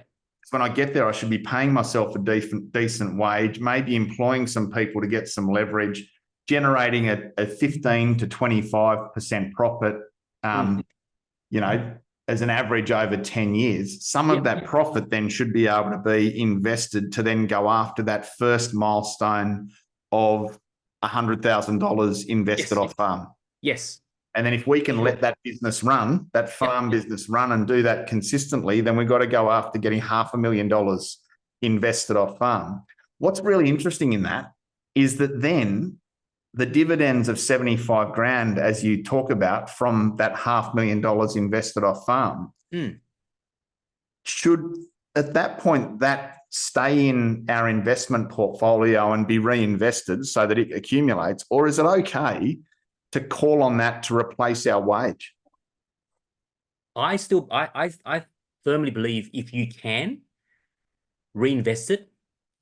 when I get there, I should be paying myself a decent wage, maybe employing some people to get some leverage, generating a 15 to 25% profit, you know, as an average over 10 years. Some of that profit then should be able to be invested to then go after that first milestone of $100,000 invested off farm. Yes. And then if we can let that business run, that farm business run and do that consistently, then we've got to go after getting $500,000 invested off farm. What's really interesting in that is that then the dividends of 75 grand, as you talk about, from that $500,000 invested off farm, should at that point that stay in our investment portfolio and be reinvested so that it accumulates? Or is it okay to call on that to replace our wage? I firmly believe if you can reinvest it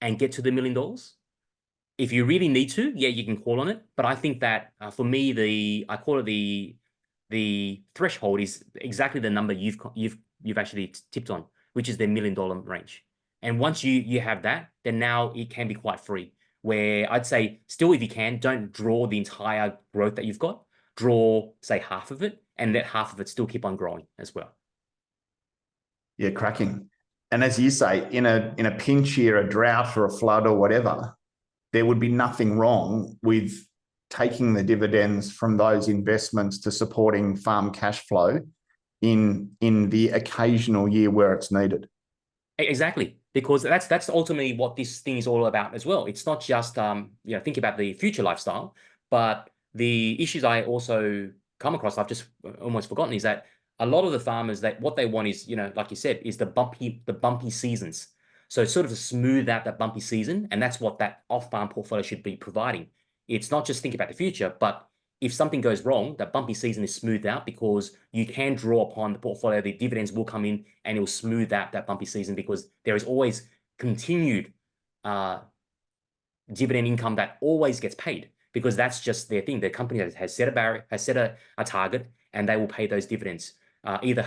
and get to the $1 million, if you really need to, yeah, you can call on it. But I think that for me, I call it the threshold is exactly the number you've actually tipped on, which is the $1 million range. And once you have that, then now it can be quite free. Where I'd say still, if you can, don't draw the entire growth that you've got. Draw, say, half of it, and let half of it still keep on growing as well. Yeah, cracking. And as you say, in a pinch year, a drought or a flood or whatever, there would be nothing wrong with taking the dividends from those investments to supporting farm cash flow in the occasional year where it's needed. Exactly. Because that's ultimately what this thing is all about as well. It's not just think about the future lifestyle, but the issues I also come across, I've just almost forgotten, is that a lot of the farmers, that what they want is, like you said, is the bumpy seasons. So sort of to smooth out that bumpy season, and that's what that off-farm portfolio should be providing. It's not just think about the future, but if something goes wrong, that bumpy season is smoothed out because you can draw upon the portfolio. The dividends will come in and it will smooth out that bumpy season because there is always continued dividend income that always gets paid because that's just their thing. The company has set a target and they will pay those dividends. Either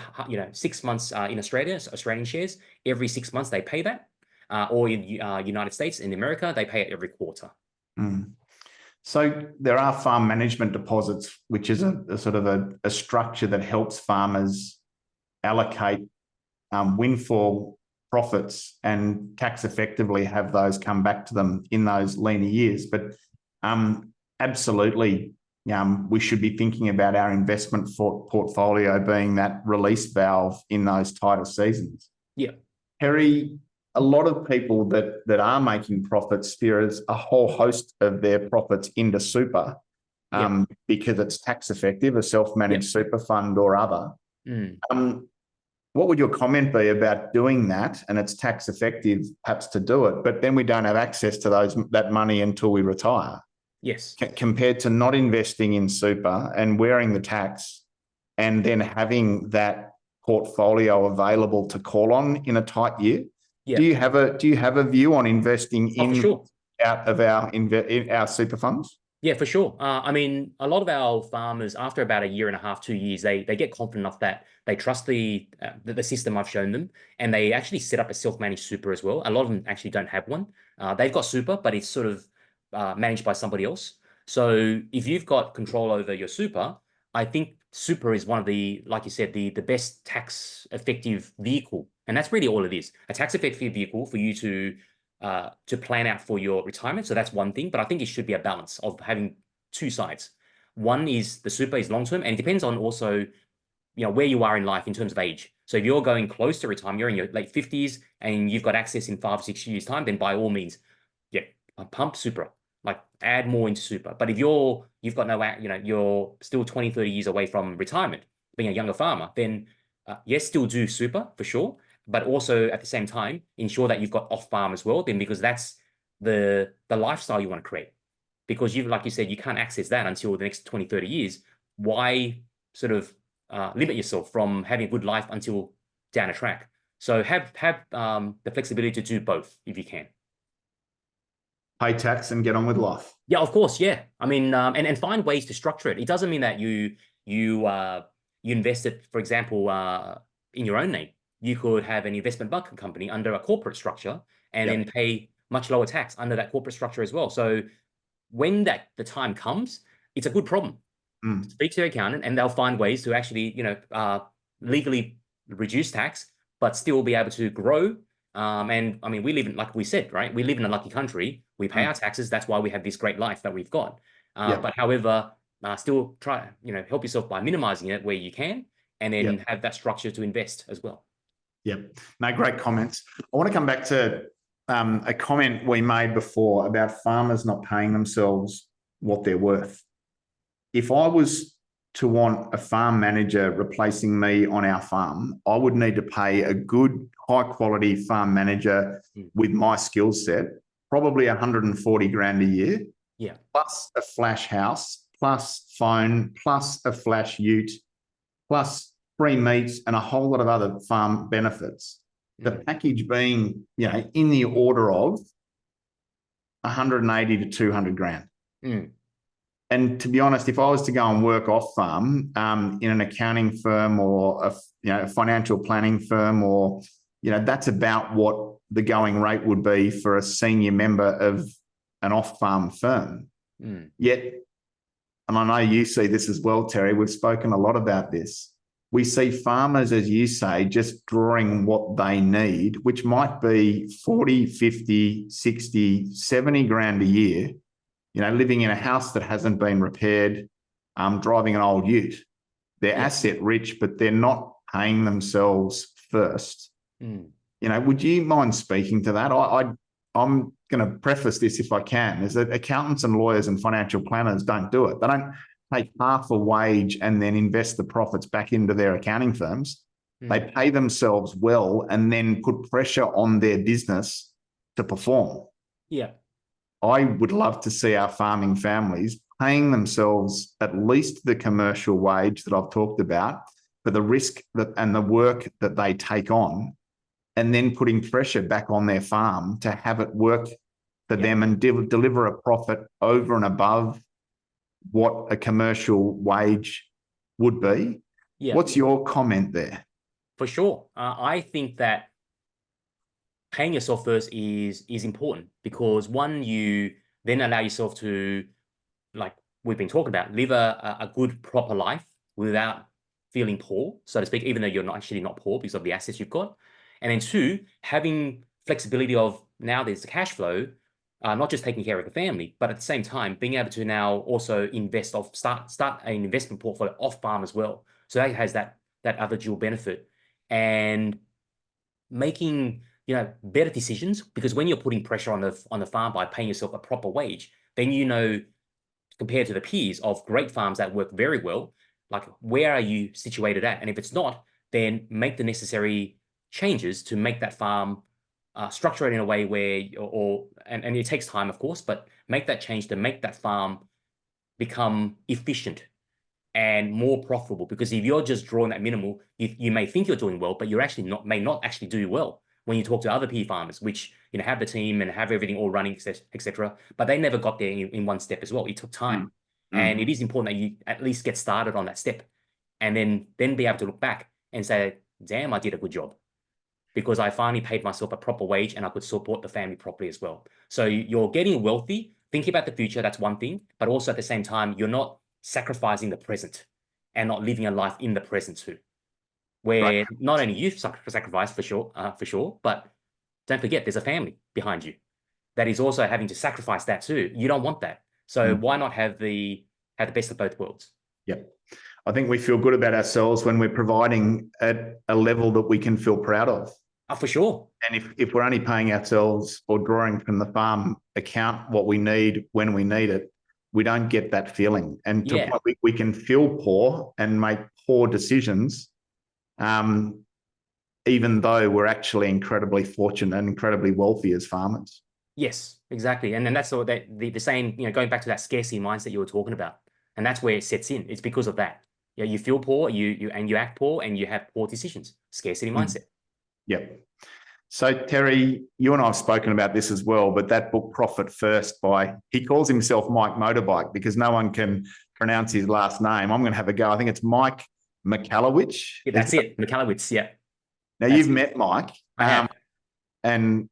6 months in Australian shares, every 6 months they pay that, or in United States, in America, they pay it every quarter. So there are farm management deposits, which is a sort of a structure that helps farmers allocate windfall profits and tax effectively have those come back to them in those leaner years. But absolutely, we should be thinking about our investment portfolio being that release valve in those tighter seasons. Yeah. Harry, a lot of people that are making profits steer a whole host of their profits into super because it's tax effective, a self-managed super fund or other. What would your comment be about doing that? And it's tax effective perhaps to do it, but then we don't have access to that money until we retire. Yes. Compared to not investing in super and wearing the tax and then having that portfolio available to call on in a tight year. Yeah. Do you have a view on investing out of our super funds? Yeah, for sure. I mean, a lot of our farmers, after about 1.5 years, 2 years, they get confident enough that they trust the system I've shown them, and they actually set up a self-managed super as well. A lot of them actually don't have one. They've got super, but it's sort of managed by somebody else. So if you've got control over your super, I think super is one of the, like you said, the best tax effective vehicle. And that's really all it is, a tax effective vehicle for you to plan out for your retirement. So that's one thing, but I think it should be a balance of having two sides. One is the super is long-term, and it depends on also, where you are in life in terms of age. So if you're going close to retirement, you're in your late 50s and you've got access in 5 or 6 years time, then by all means, pump super, like add more into super. But if you've got no, you're still 20, 30 years away from retirement, being a younger farmer, then yes, still do super for sure. But also at the same time, ensure that you've got off farm as well, then, because that's the lifestyle you want to create. Because like you said, you can't access that until the next 20, 30 years. Why sort of limit yourself from having a good life until down a track? So have the flexibility to do both if you can. Pay tax and get on with life. Yeah, of course. Yeah. I mean, and find ways to structure it. It doesn't mean that you invest it, for example, in your own name. you could have an investment bank company under a corporate structure and Yep. then pay much lower tax under that corporate structure as well. So when the time comes, it's a good problem. Speak to your accountant and they'll find ways to actually, legally reduce tax, but still be able to grow. And I mean, we live in, like we said, right? We live in a lucky country. We pay our taxes. That's why we have this great life that we've got. But however, still try, help yourself by minimizing it where you can, and then have that structure to invest as well. Yep. No, great comments. I want to come back to a comment we made before about farmers not paying themselves what they're worth. If I was to want a farm manager replacing me on our farm, I would need to pay a good, high-quality farm manager with my skill set, probably 140 grand a year, plus a flash house, plus phone, plus a flash ute, plus free meat and a whole lot of other farm benefits. The package being, in the order of 180 to 200 grand. And to be honest, if I was to go and work off farm in an accounting firm or a financial planning firm, or that's about what the going rate would be for a senior member of an off-farm firm. Yet, and I know you see this as well, Terry, we've spoken a lot about this. We see farmers, as you say, just drawing what they need, which might be 40, 50, 60, 70 grand a year, living in a house that hasn't been repaired, driving an old ute. They're asset rich, but they're not paying themselves first. Would you mind speaking to that? I'm going to preface this if I can, is that accountants and lawyers and financial planners don't do it. They don't take half a wage and then invest the profits back into their accounting firms. They pay themselves well and then put pressure on their business to perform. I would love to see our farming families paying themselves at least the commercial wage that I've talked about for the risk and the work that they take on, and then putting pressure back on their farm to have it work for them and deliver a profit over and above what a commercial wage would be. What's your comment there? For sure. I think that paying yourself first is important, because one, you then allow yourself to, like we've been talking about, live a good, proper life without feeling poor, so to speak, even though you're not poor because of the assets you've got. And then two, having flexibility of, now there's the cash flow, not just taking care of the family, but at the same time being able to now also invest start an investment portfolio off farm as well. So that has that other dual benefit, and making better decisions, because when you're putting pressure on the farm by paying yourself a proper wage, then compared to the peers of great farms that work very well, like where are you situated at? And if it's not, then make the necessary changes to make that farm structure it in a way where, and it takes time, of course, but make that change to make that farm become efficient and more profitable. Because if you're just drawing that minimal, you may think you're doing well, but you're actually may not actually do well when you talk to other pea farmers, which have the team and have everything all running, etc. But they never got there in one step as well. It took time, and it is important that you at least get started on that step, and then be able to look back and say, "Damn, I did a good job, because I finally paid myself a proper wage and I could support the family properly as well." So you're getting wealthy, thinking about the future. That's one thing, but also at the same time, you're not sacrificing the present and not living a life in the present too, where not only you sacrifice for sure, but don't forget there's a family behind you that is also having to sacrifice that too. You don't want that. So why not have the best of both worlds? Yep. I think we feel good about ourselves when we're providing at a level that we can feel proud of. For sure. And if we're only paying ourselves or drawing from the farm account what we need when we need it, we don't get that feeling. And to a point, we can feel poor and make poor decisions, even though we're actually incredibly fortunate and incredibly wealthy as farmers. Yes, exactly. And then that's all that the same, going back to that scarcity mindset you were talking about. And that's where it sets in. It's because of that. You feel poor, you act poor, and you have poor decisions. Scarcity mindset. Yep. So Terry, you and I have spoken about this as well, but that book Profit First he calls himself Mike Motorbike because no one can pronounce his last name. I'm going to have a go. I think it's Mike Michalowicz. Yeah, that's it. Michalowicz, yeah. Now That's you've met Mike, I have. and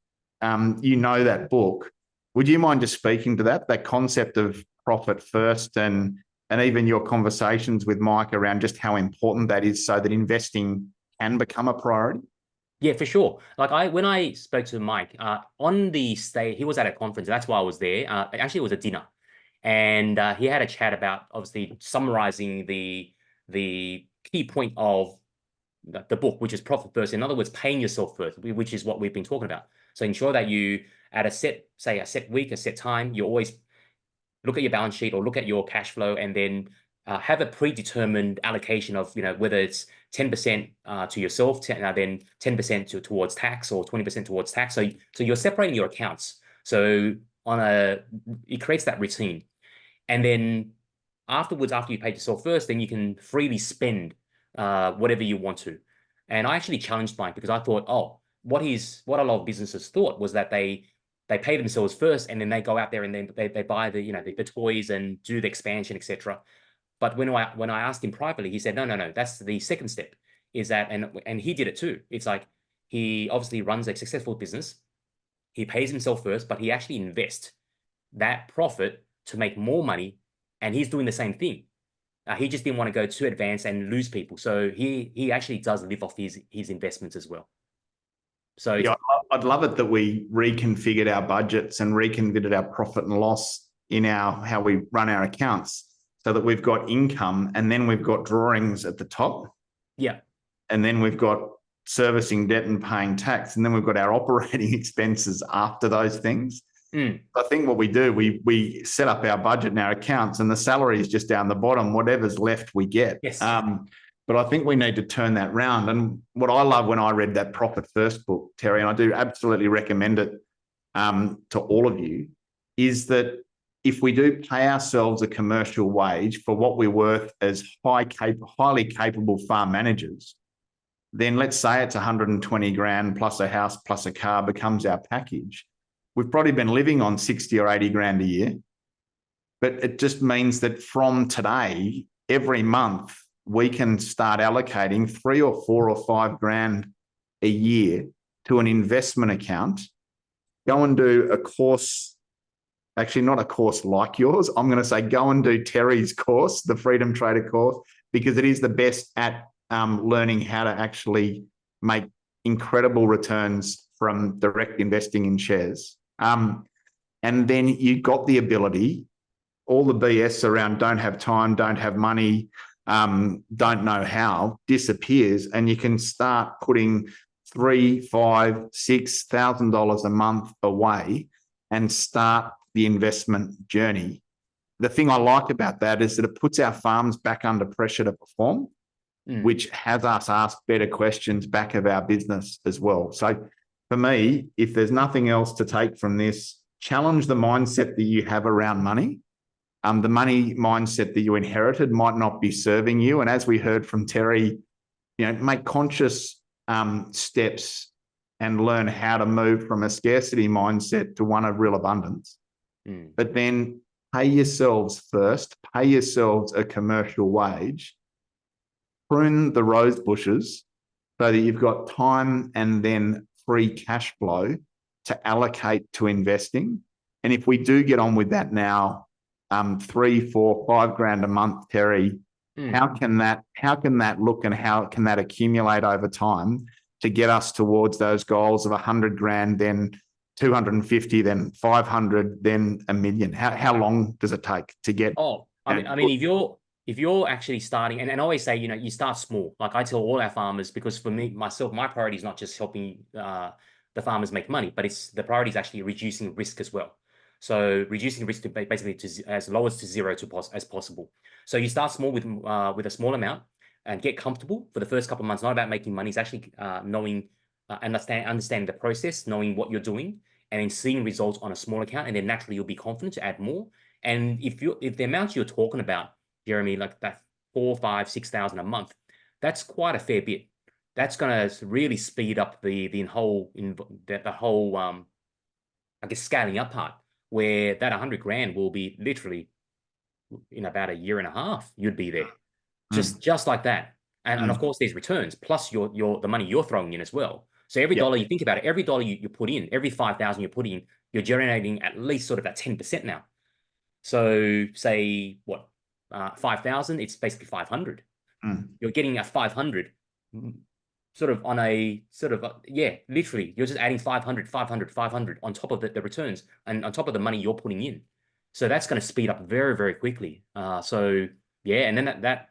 you know that book. Would you mind just speaking to that concept of profit first, and even your conversations with Mike around just how important that is, so that investing can become a priority? Yeah, for sure. Like when I spoke to Mike, on the stay, he was at a conference. That's why I was there. Actually, it was a dinner, and he had a chat about obviously summarizing the key point of the book, which is profit first. In other words, paying yourself first, which is what we've been talking about. So ensure that you at a set week, a set time, you always look at your balance sheet or look at your cash flow, and then have a predetermined allocation of, whether it's 10% to yourself, then 10% towards tax, or 20% towards tax. So you're separating your accounts. So it creates that routine. And then afterwards, after you paid yourself first, then you can freely spend whatever you want to. And I actually challenged Mike, because I thought, oh, what a lot of businesses thought was that they pay themselves first, and then they go out there and then they buy the toys and do the expansion, etc. But when I asked him privately, he said, no, that's the second step. Is that, and he did it too. It's like, he obviously runs a successful business. He pays himself first, but he actually invests that profit to make more money, and he's doing the same thing. He just didn't want to go too advanced and lose people, so he actually does live off his investments as well. So Yeah, I'd love it that we reconfigured our budgets and reconfigured our profit and loss in how we run our accounts, so that we've got income, and then we've got drawings at the top, yeah, and then we've got servicing debt and paying tax, and then we've got our operating expenses after those things. I think what we do, we set up our budget and our accounts, and the salary is just down the bottom. Whatever's left, we get. Yes. But I think we need to turn that round. And what I love when I read that Profit First book, Terry, and I do absolutely recommend it to all of you, is that if we do pay ourselves a commercial wage for what we're worth as highly capable farm managers, then let's say it's 120 grand plus a house plus a car becomes our package. We've probably been living on 60 or 80 grand a year. But it just means that from today, every month, we can start allocating 3 or 4 or 5 grand a year to an investment account. Go and do a course, actually not a course like yours. I'm going to say go and do Terry's course, the Freedom Trader course, because it is the best at learning how to actually make incredible returns from direct investing in shares. And then you got the ability, all the BS around don't have time, don't have money, don't know how, disappears, and you can start putting $3,000, $5,000, $6,000 a month away and start the investment journey. The thing I like about that is that it puts our farms back under pressure to perform, which has us ask better questions back of our business as well. So for me, if there's nothing else to take from this, challenge the mindset that you have around money. The money mindset that you inherited might not be serving you. And as we heard from Terry, make conscious steps and learn how to move from a scarcity mindset to one of real abundance. But then pay yourselves first, pay yourselves a commercial wage, prune the rose bushes so that you've got time and then free cash flow to allocate to investing. And if we do get on with that now, 3, 4, 5 grand a month, Terry, how can that look, and how can that accumulate over time to get us towards those goals of 100 grand, then 250, then 500, then $1 million? How long does it take to get? I mean, if you're actually starting, and I always say, you start small. Like I tell all our farmers, because for me, myself, my priority is not just helping the farmers make money, but the priority is actually reducing risk as well. So reducing risk to basically as low as to zero as possible. So you start small with a small amount and get comfortable for the first couple of months. Not about making money; it's actually knowing, understanding the process, knowing what you're doing, and then seeing results on a small account. And then naturally you'll be confident to add more. And if the amount you're talking about, Jeremy, like that 4, 5, 6,000 a month, that's quite a fair bit. That's going to really speed up the whole I guess scaling up part, where that 100 grand will be literally in about a year and a half. You'd be there, just like that. And of course, there's returns plus the money you're throwing in as well. So every Yep. dollar you think about it, every dollar you put in, every 5,000 you put in, you're generating at least sort of that 10% now. So say what, 5,000, it's basically 500. You're getting a 500 sort of on a sort of, yeah, literally, you're just adding 500, 500, 500 on top of the returns and on top of the money you're putting in. So that's going to speed up very, very quickly. So yeah, and then that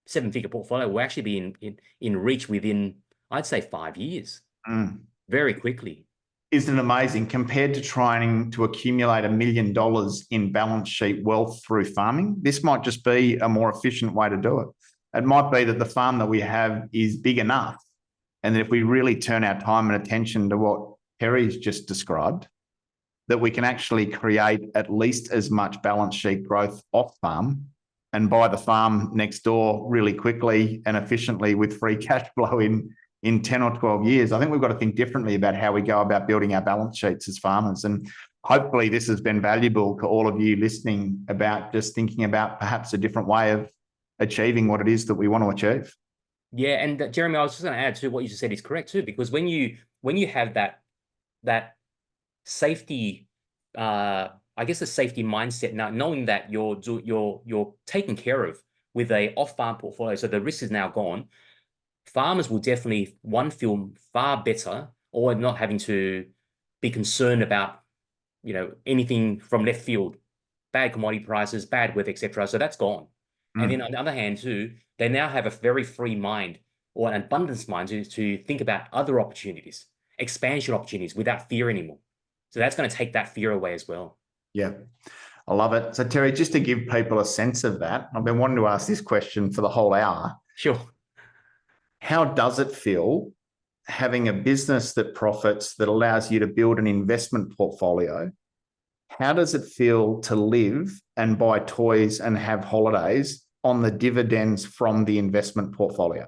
seven-figure portfolio will actually be in reach within, I'd say, 5 years, very quickly. Isn't it amazing compared to trying to accumulate $1 million in balance sheet wealth through farming? This might just be a more efficient way to do it. It might be that the farm that we have is big enough, and that if we really turn our time and attention to what Terry's just described, that we can actually create at least as much balance sheet growth off farm and buy the farm next door really quickly and efficiently with free cash flow in 10 or 12 years. I think we've got to think differently about how we go about building our balance sheets as farmers. And hopefully this has been valuable to all of you listening about just thinking about perhaps a different way of achieving what it is that we want to achieve. Yeah, and Jeremy, I was just going to add to what you just said is correct too, because when you have that safety, I guess a safety mindset now, knowing that you're taken care of with a off-farm portfolio, so the risk is now gone. Farmers will definitely feel far better, or not having to be concerned about anything from left field, bad commodity prices, bad weather, etc. So that's gone. And then on the other hand too, they now have a very free mind or an abundance mind to think about other opportunities, expansion opportunities without fear anymore. So that's going to take that fear away as well. Yeah, I love it. So Terry, just to give people a sense of that, I've been wanting to ask this question for the whole hour. Sure. How does it feel having a business that profits, that allows you to build an investment portfolio? How does it feel to live and buy toys and have holidays on the dividends from the investment portfolio?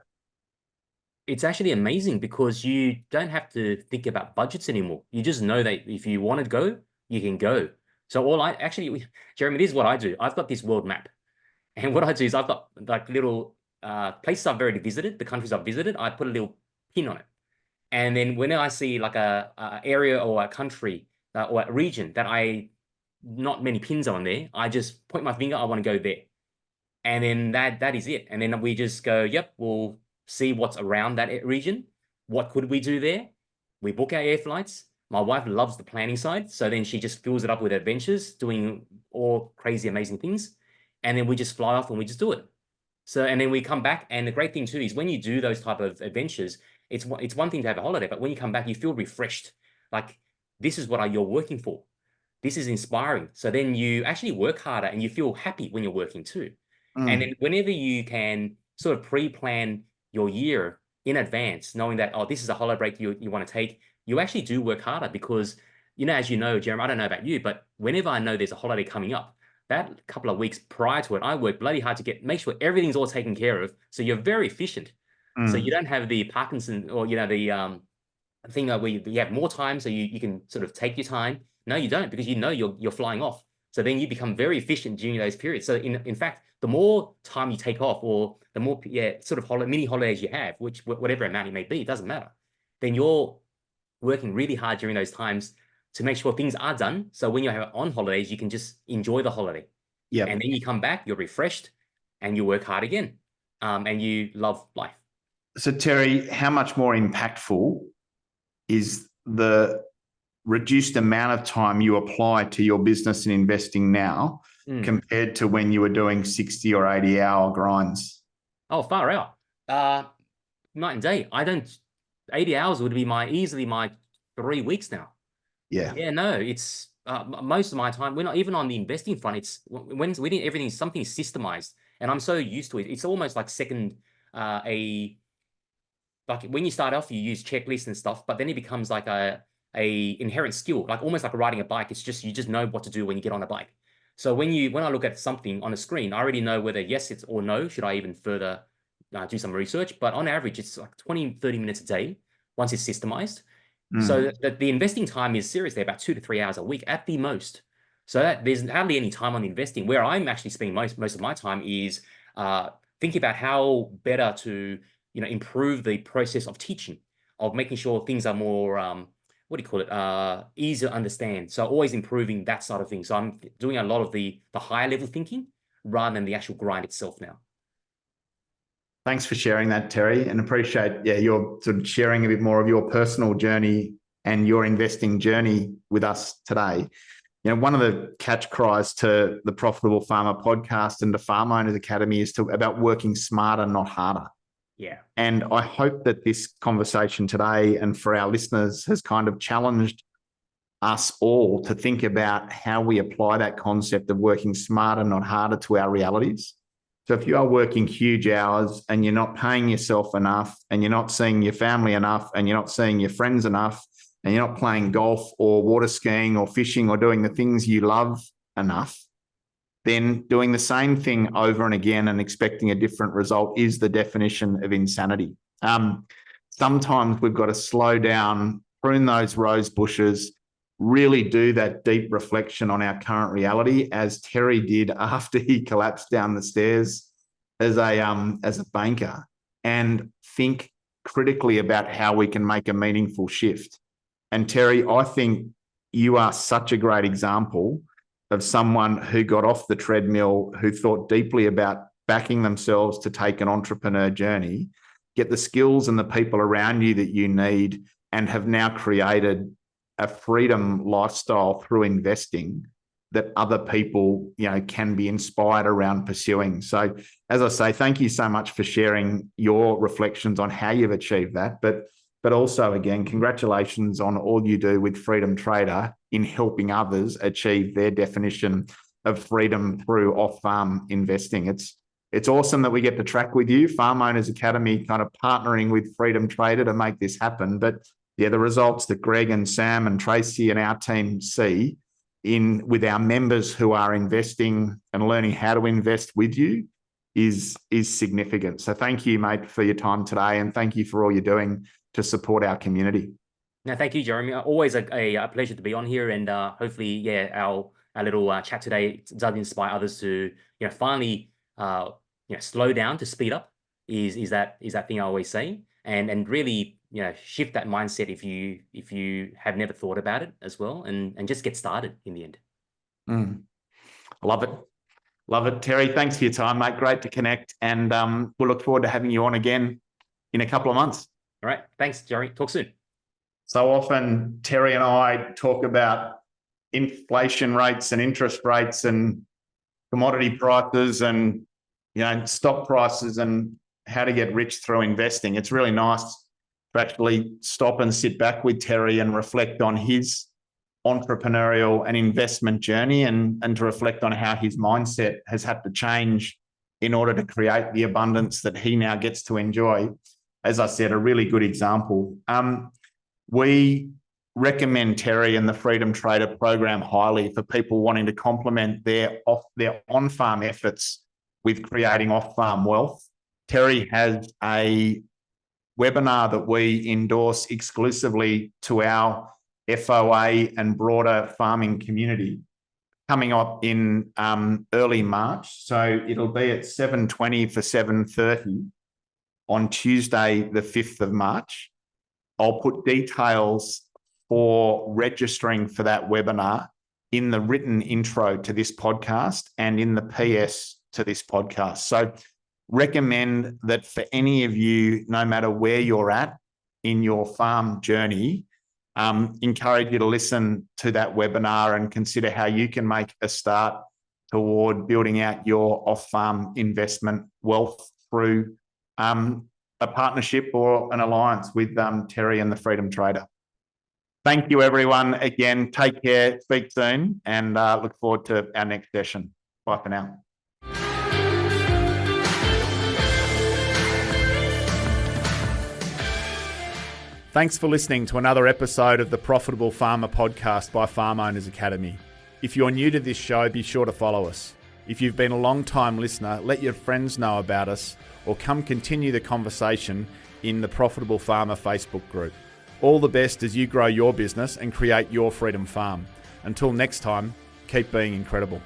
It's actually amazing because you don't have to think about budgets anymore. You just know that if you want to go, you can go. So Jeremy, this is what I do. I've got this world map. And what I do is I've got like little places I've already visited, the countries I've visited, I put a little pin on it. And then when I see like a area or a country or a region that not many pins on there, I just point my finger, I want to go there. And then that is it. And then we just go, yep, we'll see what's around that region. What could we do there? We book our air flights. My wife loves the planning side. So then she just fills it up with adventures, doing all crazy, amazing things. And then we just fly off and we just do it. So, and then we come back. And the great thing too is when you do those type of adventures, it's one thing to have a holiday, but when you come back, you feel refreshed. Like, this is what you're working for. This is inspiring. So then you actually work harder and you feel happy when you're working too. And then whenever you can sort of pre-plan your year in advance, knowing that, oh, this is a holiday break you want to take, you actually do work harder because, as you know, Jeremy, I don't know about you, but whenever I know there's a holiday coming up, that couple of weeks prior to it, I work bloody hard to make sure everything's all taken care of. So you're very efficient. So you don't have the Parkinson or, the thing where you have more time so you can sort of take your time. No, you don't, because you're flying off. So then you become very efficient during those periods. So in fact, the more time you take off, or the more sort of mini holidays you have, which whatever amount it may be, it doesn't matter. Then you're working really hard during those times to make sure things are done. So when you're on holidays, you can just enjoy the holiday. Yeah. And then you come back, you're refreshed, and you work hard again, and you love life. So Terry, how much more impactful is the reduced amount of time you apply to your business and investing now compared to when you were doing 60 or 80-hour grinds? Oh, far out. Night and day. 80 hours would be easily my 3 weeks now. Yeah. Yeah, no, it's most of my time, we're not even on the investing front. It's when something is systemized, and I'm so used to it. It's almost like like when you start off, you use checklists and stuff, but then it becomes like a inherent skill, like almost like riding a bike. It's just, you just know what to do when you get on a bike. So when I look at something on a screen, I already know whether yes, it's or no, should I even further do some research. But on average, it's like 20, 30 minutes a day once it's systemized. So that the investing time is seriously about 2 to 3 hours a week at the most. So that there's hardly any time on investing. Where I'm actually spending most of my time is think about how better to, improve the process of teaching, of making sure things are more, easy to understand. So always improving that side of things. So I'm doing a lot of the higher level thinking rather than the actual grind itself now. Thanks for sharing that, Terry, and appreciate your sort of sharing a bit more of your personal journey and your investing journey with us today. One of the catch cries to the Profitable Farmer podcast and the Farm Owners Academy is about working smarter, not harder. Yeah. And I hope that this conversation today and for our listeners has kind of challenged us all to think about how we apply that concept of working smarter, not harder to our realities. So if you are working huge hours and you're not paying yourself enough and you're not seeing your family enough and you're not seeing your friends enough and you're not playing golf or water skiing or fishing or doing the things you love enough, then doing the same thing over and again and expecting a different result is the definition of insanity. Sometimes we've got to slow down, prune those rose bushes, really do that deep reflection on our current reality, as Terry did after he collapsed down the stairs as a banker, and think critically about how we can make a meaningful shift. And Terry, I think you are such a great example of someone who got off the treadmill, who thought deeply about backing themselves to take an entrepreneur journey, get the skills and the people around you that you need, and have now created a freedom lifestyle through investing that other people, can be inspired around pursuing. So as I say, thank you so much for sharing your reflections on how you've achieved that. But also, again, congratulations on all you do with Freedom Trader in helping others achieve their definition of freedom through off-farm investing. It's awesome that we get to track with you, Farm Owners Academy, kind of partnering with Freedom Trader to make this happen. But the results that Greg and Sam and Tracy and our team see with our members who are investing and learning how to invest with you is significant. So thank you, mate, for your time today, and thank you for all you're doing to support our community. No, thank you, Jeremy. Always a pleasure to be on here, and hopefully, our little chat today does inspire others to, finally, slow down to speed up. Is that thing I always say, and really, shift that mindset if you have never thought about it as well, and just get started in the end. Love it, Terry. Thanks for your time, mate. Great to connect, and we'll look forward to having you on again in a couple of months. All right. Thanks, Jerry. Talk soon. So often, Terry and I talk about inflation rates and interest rates and commodity prices and, stock prices and how to get rich through investing. It's really nice to actually stop and sit back with Terry and reflect on his entrepreneurial and investment journey and to reflect on how his mindset has had to change in order to create the abundance that he now gets to enjoy. As I said, a really good example. We recommend Terry and the Freedom Trader program highly for people wanting to complement their on-farm efforts with creating off-farm wealth. Terry has a webinar that we endorse exclusively to our FOA and broader farming community coming up in early March. So it'll be at 7:20 for 7:30 on Tuesday, the 5th of March. I'll put details for registering for that webinar in the written intro to this podcast and in the PS to this podcast. So recommend that for any of you, no matter where you're at in your farm journey, encourage you to listen to that webinar and consider how you can make a start toward building out your off-farm investment wealth through a partnership or an alliance with Terry and the Freedom Trader. Thank you, everyone. Again, take care, speak soon, and look forward to our next session. Bye for now. Thanks for listening to another episode of the Profitable Farmer podcast by Farm Owners Academy. If you're new to this show, be sure to follow us. If you've been a long-time listener, let your friends know about us or come continue the conversation in the Profitable Farmer Facebook group. All the best as you grow your business and create your freedom farm. Until next time, keep being incredible.